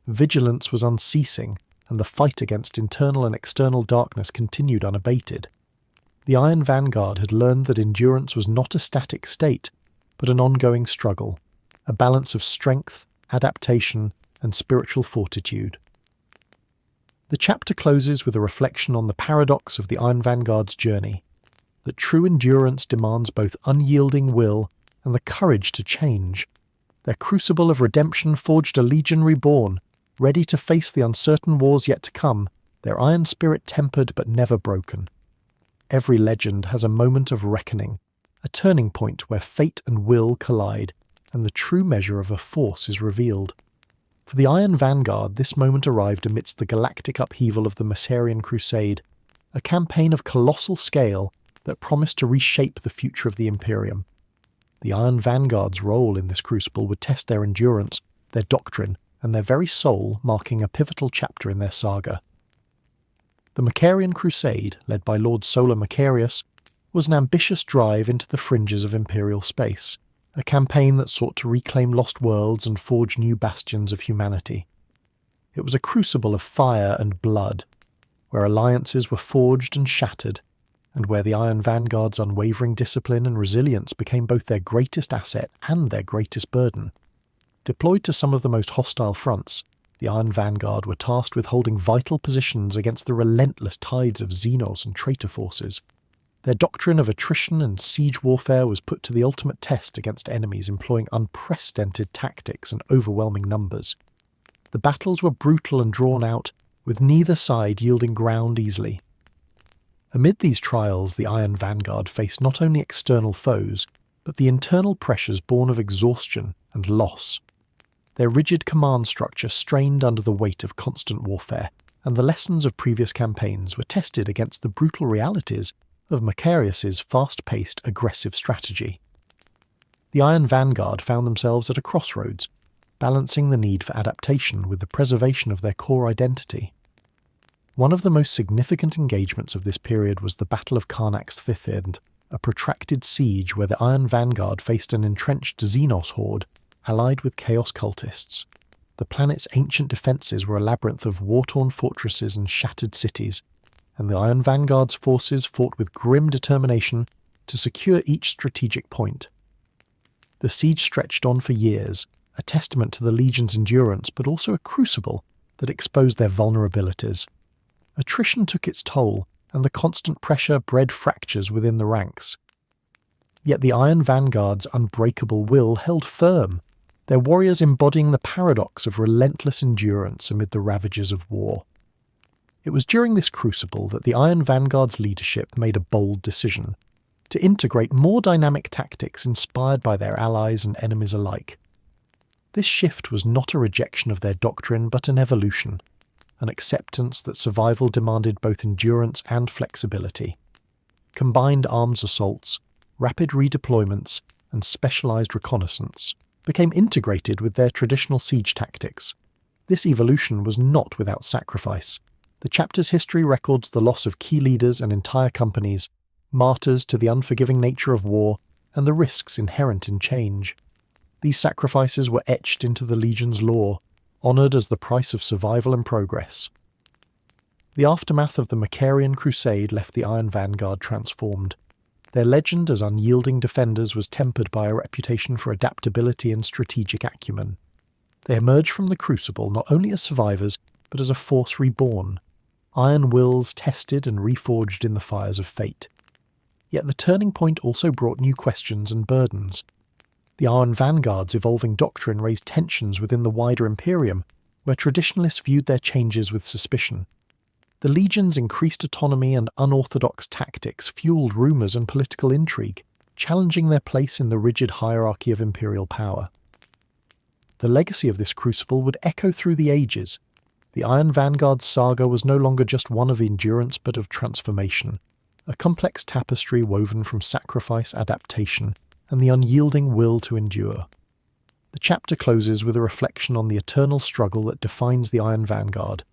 S1: Vigilance was unceasing, and the fight against internal and external darkness continued unabated. The Iron Vanguard had learned that endurance was not a static state, but an ongoing struggle, a balance of strength, adaptation, and spiritual fortitude. The chapter closes with a reflection on the paradox of the Iron Vanguard's journey, that true endurance demands both unyielding will and the courage to change. Their crucible of redemption forged a Legion reborn, ready to face the uncertain wars yet to come, their iron spirit tempered but never broken. Every legend has a moment of reckoning, a turning point where fate and will collide, and the true measure of a force is revealed. For the Iron Vanguard, this moment arrived amidst the galactic upheaval of the Messarian Crusade, a campaign of colossal scale that promised to reshape the future of the Imperium. The Iron Vanguard's role in this crucible would test their endurance, their doctrine, and their very soul, marking a pivotal chapter in their saga. The Macharian Crusade, led by Lord Solar Macarius, was an ambitious drive into the fringes of Imperial space, a campaign that sought to reclaim lost worlds and forge new bastions of humanity. It was a crucible of fire and blood, where alliances were forged and shattered, and where the Iron Vanguard's unwavering discipline and resilience became both their greatest asset and their greatest burden. Deployed to some of the most hostile fronts, the Iron Vanguard were tasked with holding vital positions against the relentless tides of Xenos and traitor forces. Their doctrine of attrition and siege warfare was put to the ultimate test against enemies employing unprecedented tactics and overwhelming numbers. The battles were brutal and drawn out, with neither side yielding ground easily. Amid these trials, the Iron Vanguard faced not only external foes, but the internal pressures born of exhaustion and loss. Their rigid command structure strained under the weight of constant warfare, and the lessons of previous campaigns were tested against the brutal realities of Macarius's fast-paced, aggressive strategy. The Iron Vanguard found themselves at a crossroads, balancing the need for adaptation with the preservation of their core identity. One of the most significant engagements of this period was the Battle of Karnak's Fifth End, a protracted siege where the Iron Vanguard faced an entrenched Xenos horde allied with Chaos cultists. The planet's ancient defences were a labyrinth of war-torn fortresses and shattered cities, and the Iron Vanguard's forces fought with grim determination to secure each strategic point. The siege stretched on for years, a testament to the Legion's endurance, but also a crucible that exposed their vulnerabilities. Attrition took its toll, and the constant pressure bred fractures within the ranks. Yet the Iron Vanguard's unbreakable will held firm, their warriors embodying the paradox of relentless endurance amid the ravages of war. It was during this crucible that the Iron Vanguard's leadership made a bold decision to integrate more dynamic tactics inspired by their allies and enemies alike. This shift was not a rejection of their doctrine but an evolution, an acceptance that survival demanded both endurance and flexibility. Combined arms assaults, rapid redeployments, and specialized reconnaissance became integrated with their traditional siege tactics. This evolution was not without sacrifice. The chapter's history records the loss of key leaders and entire companies, martyrs to the unforgiving nature of war, and the risks inherent in change. These sacrifices were etched into the Legion's lore, honoured as the price of survival and progress. The aftermath of the Macarian Crusade left the Iron Vanguard transformed. Their legend as unyielding defenders was tempered by a reputation for adaptability and strategic acumen. They emerged from the crucible not only as survivors, but as a force reborn, iron wills tested and reforged in the fires of fate. Yet the turning point also brought new questions and burdens. The Iron Vanguard's evolving doctrine raised tensions within the wider Imperium, where traditionalists viewed their changes with suspicion. The Legion's increased autonomy and unorthodox tactics fueled rumours and political intrigue, challenging their place in the rigid hierarchy of imperial power. The legacy of this crucible would echo through the ages. The Iron Vanguard's saga was no longer just one of endurance but of transformation, a complex tapestry woven from sacrifice, adaptation, and the unyielding will to endure. The chapter closes with a reflection on the eternal struggle that defines the Iron Vanguard,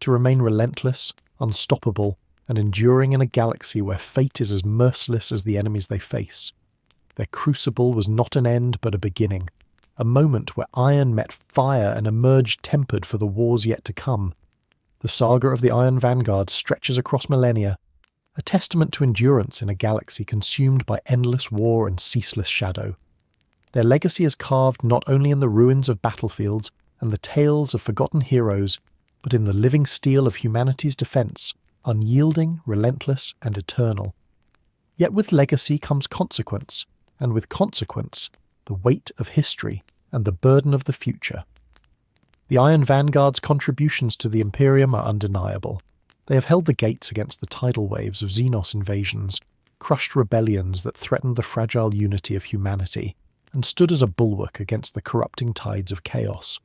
S1: to remain relentless, unstoppable, and enduring in a galaxy where fate is as merciless as the enemies they face. Their crucible was not an end but a beginning, a moment where iron met fire and emerged tempered for the wars yet to come. The saga of the Iron Vanguard stretches across millennia, a testament to endurance in a galaxy consumed by endless war and ceaseless shadow. Their legacy is carved not only in the ruins of battlefields and the tales of forgotten heroes, but in the living steel of humanity's defense, unyielding, relentless, and eternal. Yet with legacy comes consequence, and with consequence, the weight of history and the burden of the future. The Iron Vanguard's contributions to the Imperium are undeniable. They have held the gates against the tidal waves of Xenos invasions, crushed rebellions that threatened the fragile unity of humanity, and stood as a bulwark against the corrupting tides of chaos.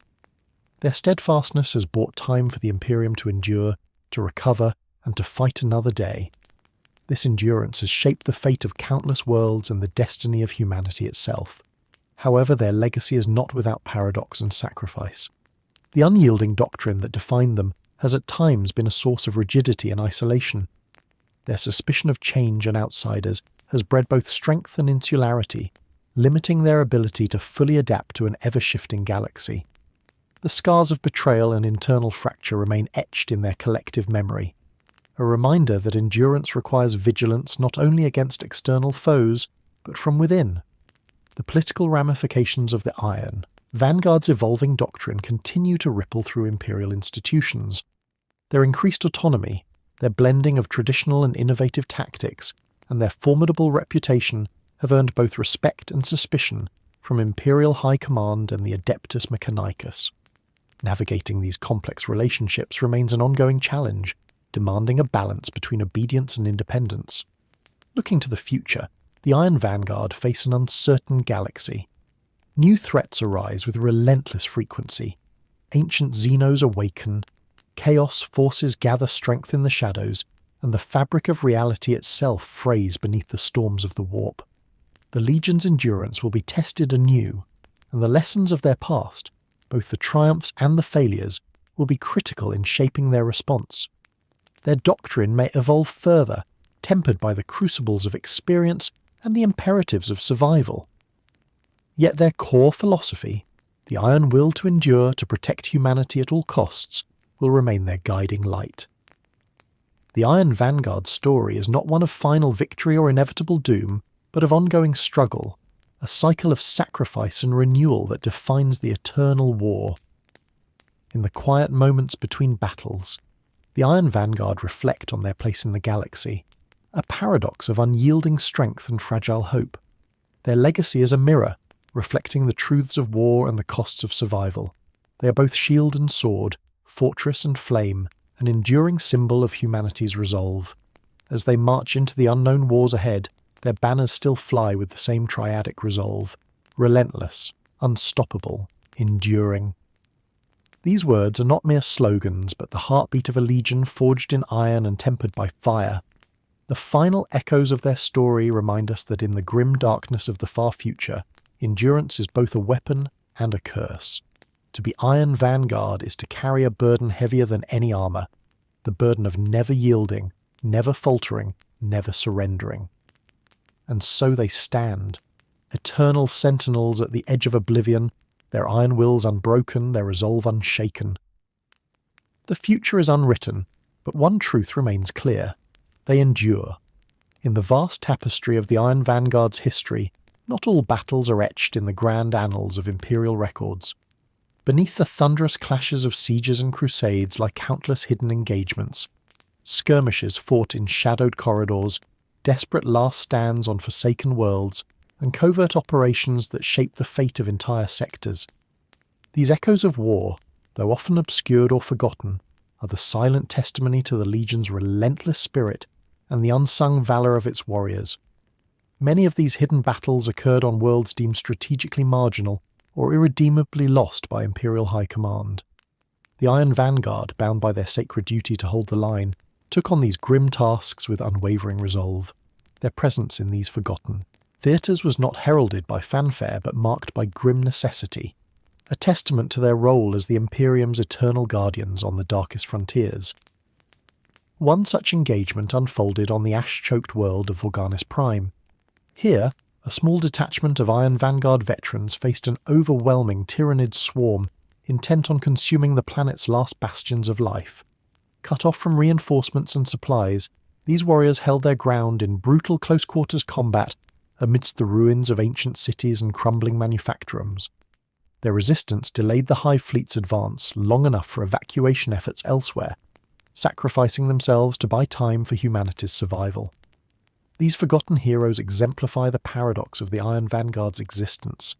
S1: Their steadfastness has bought time for the Imperium to endure, to recover, and to fight another day. This endurance has shaped the fate of countless worlds and the destiny of humanity itself. However, their legacy is not without paradox and sacrifice. The unyielding doctrine that defined them has at times been a source of rigidity and isolation. Their suspicion of change and outsiders has bred both strength and insularity, limiting their ability to fully adapt to an ever-shifting galaxy. The scars of betrayal and internal fracture remain etched in their collective memory, a reminder that endurance requires vigilance not only against external foes, but from within. The political ramifications of the Iron, Vanguard's evolving doctrine continue to ripple through Imperial institutions. Their increased autonomy, their blending of traditional and innovative tactics, and their formidable reputation have earned both respect and suspicion from Imperial High Command and the Adeptus Mechanicus. Navigating these complex relationships remains an ongoing challenge, demanding a balance between obedience and independence. Looking to the future, the Iron Vanguard face an uncertain galaxy. New threats arise with relentless frequency. Ancient Xenos awaken, chaos forces gather strength in the shadows, and the fabric of reality itself frays beneath the storms of the warp. The Legion's endurance will be tested anew, and the lessons of their past, both the triumphs and the failures, will be critical in shaping their response. Their doctrine may evolve further, tempered by the crucibles of experience and the imperatives of survival. Yet their core philosophy, the iron will to endure to protect humanity at all costs, will remain their guiding light. The Iron Vanguard story is not one of final victory or inevitable doom, but of ongoing struggle, a cycle of sacrifice and renewal that defines the eternal war. In the quiet moments between battles, the Iron Vanguard reflect on their place in the galaxy, a paradox of unyielding strength and fragile hope. Their legacy is a mirror, reflecting the truths of war and the costs of survival. They are both shield and sword, fortress and flame, an enduring symbol of humanity's resolve. As they march into the unknown wars ahead, their banners still fly with the same triadic resolve: relentless, unstoppable, enduring. These words are not mere slogans, but the heartbeat of a legion forged in iron and tempered by fire. The final echoes of their story remind us that in the grim darkness of the far future, endurance is both a weapon and a curse. To be Iron Vanguard is to carry a burden heavier than any armor, the burden of never yielding, never faltering, never surrendering. And so they stand, eternal sentinels at the edge of oblivion, their iron wills unbroken, their resolve unshaken. The future is unwritten, but one truth remains clear: they endure. In the vast tapestry of the Iron Vanguard's history, not all battles are etched in the grand annals of Imperial records. Beneath the thunderous clashes of sieges and crusades lie countless hidden engagements, skirmishes fought in shadowed corridors, desperate last stands on forsaken worlds, and covert operations that shape the fate of entire sectors. These echoes of war, though often obscured or forgotten, are the silent testimony to the Legion's relentless spirit and the unsung valour of its warriors. Many of these hidden battles occurred on worlds deemed strategically marginal or irredeemably lost by Imperial High Command. The Iron Vanguard, bound by their sacred duty to hold the line, took on these grim tasks with unwavering resolve, their presence in these forgotten. Theatres was not heralded by fanfare but marked by grim necessity, a testament to their role as the Imperium's eternal guardians on the darkest frontiers. One such engagement unfolded on the ash-choked world of Vorganis Prime. Here, a small detachment of Iron Vanguard veterans faced an overwhelming Tyrannid swarm intent on consuming the planet's last bastions of life. Cut off from reinforcements and supplies, these warriors held their ground in brutal close-quarters combat amidst the ruins of ancient cities and crumbling manufactorums. Their resistance delayed the Hive Fleet's advance long enough for evacuation efforts elsewhere, sacrificing themselves to buy time for humanity's survival. These forgotten heroes exemplify the paradox of the Iron Vanguard's existence.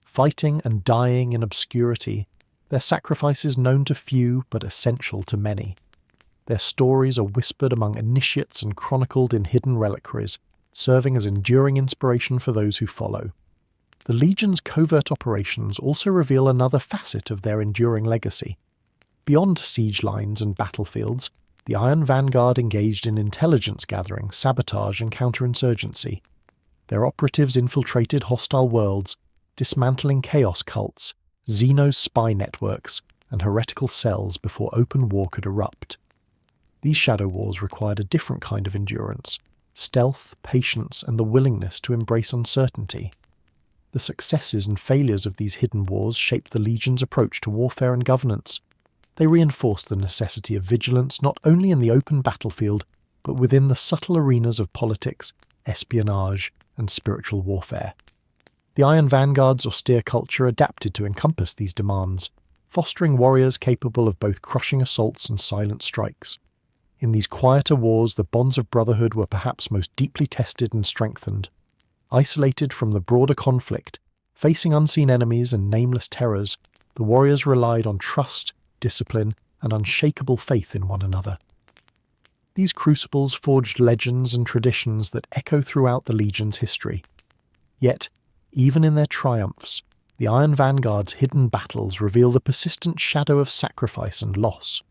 S1: Fighting and dying in obscurity, their sacrifices known to few but essential to many. Their stories are whispered among initiates and chronicled in hidden reliquaries, serving as enduring inspiration for those who follow. The Legion's covert operations also reveal another facet of their enduring legacy. Beyond siege lines and battlefields, the Iron Vanguard engaged in intelligence gathering, sabotage and counterinsurgency. Their operatives infiltrated hostile worlds, dismantling chaos cults, Xenos spy networks, and heretical cells before open war could erupt. These shadow wars required a different kind of endurance: stealth, patience, and the willingness to embrace uncertainty. The successes and failures of these hidden wars shaped the Legion's approach to warfare and governance. They reinforced the necessity of vigilance not only in the open battlefield, but within the subtle arenas of politics, espionage, and spiritual warfare. The Iron Vanguard's austere culture adapted to encompass these demands, fostering warriors capable of both crushing assaults and silent strikes. In these quieter wars, the bonds of brotherhood were perhaps most deeply tested and strengthened. Isolated from the broader conflict, facing unseen enemies and nameless terrors, the warriors relied on trust, discipline, and unshakable faith in one another. These crucibles forged legends and traditions that echo throughout the Legion's history. Yet, even in their triumphs, the Iron Vanguard's hidden battles reveal the persistent shadow of sacrifice and loss.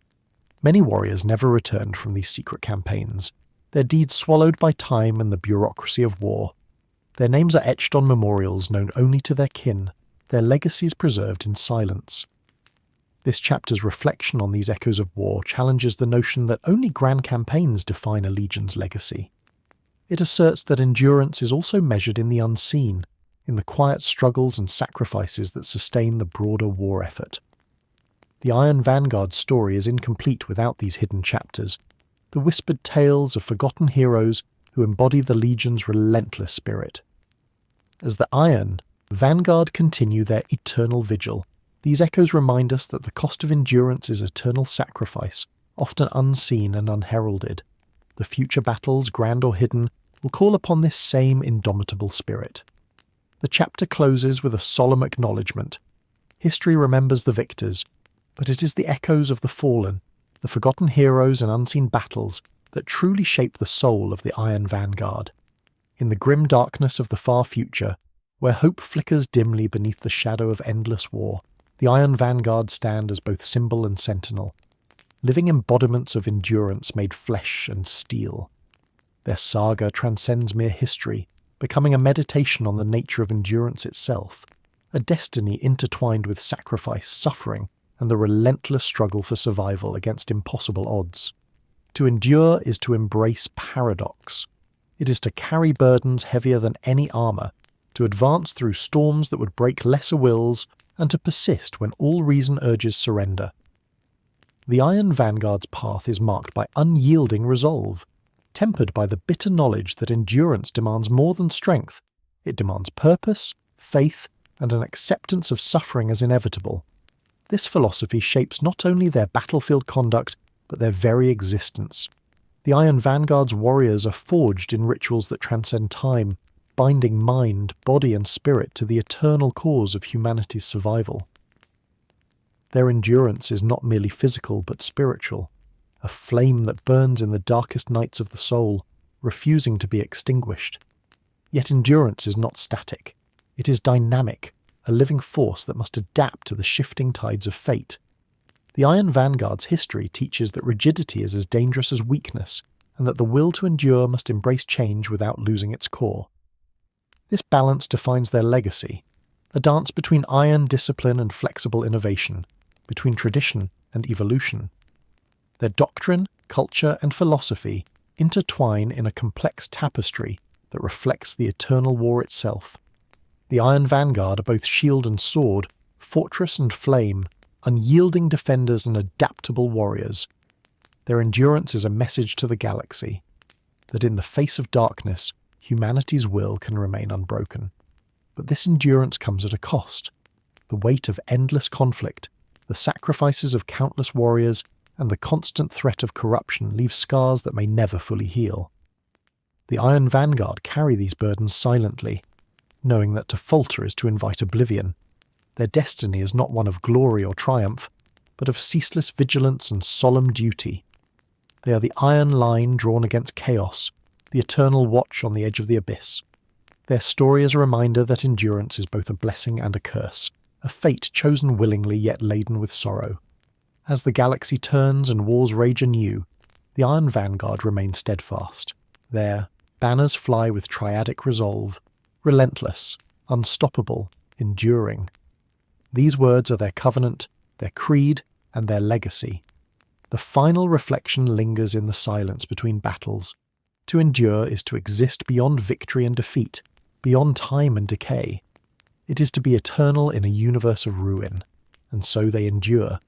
S1: Many warriors never returned from these secret campaigns, their deeds swallowed by time and the bureaucracy of war. Their names are etched on memorials known only to their kin, their legacies preserved in silence. This chapter's reflection on these echoes of war challenges the notion that only grand campaigns define a legion's legacy. It asserts that endurance is also measured in the unseen, in the quiet struggles and sacrifices that sustain the broader war effort. The Iron Vanguard's story is incomplete without these hidden chapters, the whispered tales of forgotten heroes who embody the Legion's relentless spirit. As the Iron Vanguard continue their eternal vigil, these echoes remind us that the cost of endurance is eternal sacrifice, often unseen and unheralded. The future battles, grand or hidden, will call upon this same indomitable spirit. The chapter closes with a solemn acknowledgement. History remembers the victors, but it is the echoes of the fallen, the forgotten heroes and unseen battles that truly shape the soul of the Iron Vanguard. In the grim darkness of the far future, where hope flickers dimly beneath the shadow of endless war, the Iron Vanguard stand as both symbol and sentinel, living embodiments of endurance made flesh and steel. Their saga transcends mere history, becoming a meditation on the nature of endurance itself, a destiny intertwined with sacrifice, suffering, and the relentless struggle for survival against impossible odds. To endure is to embrace paradox. It is to carry burdens heavier than any armor, to advance through storms that would break lesser wills, and to persist when all reason urges surrender. The Iron Vanguard's path is marked by unyielding resolve, tempered by the bitter knowledge that endurance demands more than strength. It demands purpose, faith, and an acceptance of suffering as inevitable. This philosophy shapes not only their battlefield conduct, but their very existence. The Iron Vanguard's warriors are forged in rituals that transcend time, binding mind, body, and spirit to the eternal cause of humanity's survival. Their endurance is not merely physical but spiritual, a flame that burns in the darkest nights of the soul, refusing to be extinguished. Yet endurance is not static. It is dynamic, a living force that must adapt to the shifting tides of fate. The Iron Vanguard's history teaches that rigidity is as dangerous as weakness, and that the will to endure must embrace change without losing its core. This balance defines their legacy, a dance between iron discipline and flexible innovation, between tradition and evolution. Their doctrine, culture, and philosophy intertwine in a complex tapestry that reflects the eternal war itself. The Iron Vanguard are both shield and sword, fortress and flame, unyielding defenders and adaptable warriors. Their endurance is a message to the galaxy, that in the face of darkness, humanity's will can remain unbroken. But this endurance comes at a cost. The weight of endless conflict, the sacrifices of countless warriors, and the constant threat of corruption leave scars that may never fully heal. The Iron Vanguard carry these burdens silently, knowing that to falter is to invite oblivion. Their destiny is not one of glory or triumph, but of ceaseless vigilance and solemn duty. They are the iron line drawn against chaos, the eternal watch on the edge of the abyss. Their story is a reminder that endurance is both a blessing and a curse, a fate chosen willingly yet laden with sorrow. As the galaxy turns and wars rage anew, the Iron Vanguard remains steadfast. Their banners fly with triadic resolve, relentless, unstoppable, enduring. These words are their covenant, their creed, and their legacy. The final reflection lingers in the silence between battles. To endure is to exist beyond victory and defeat, beyond time and decay. It is to be eternal in a universe of ruin, and so they endure,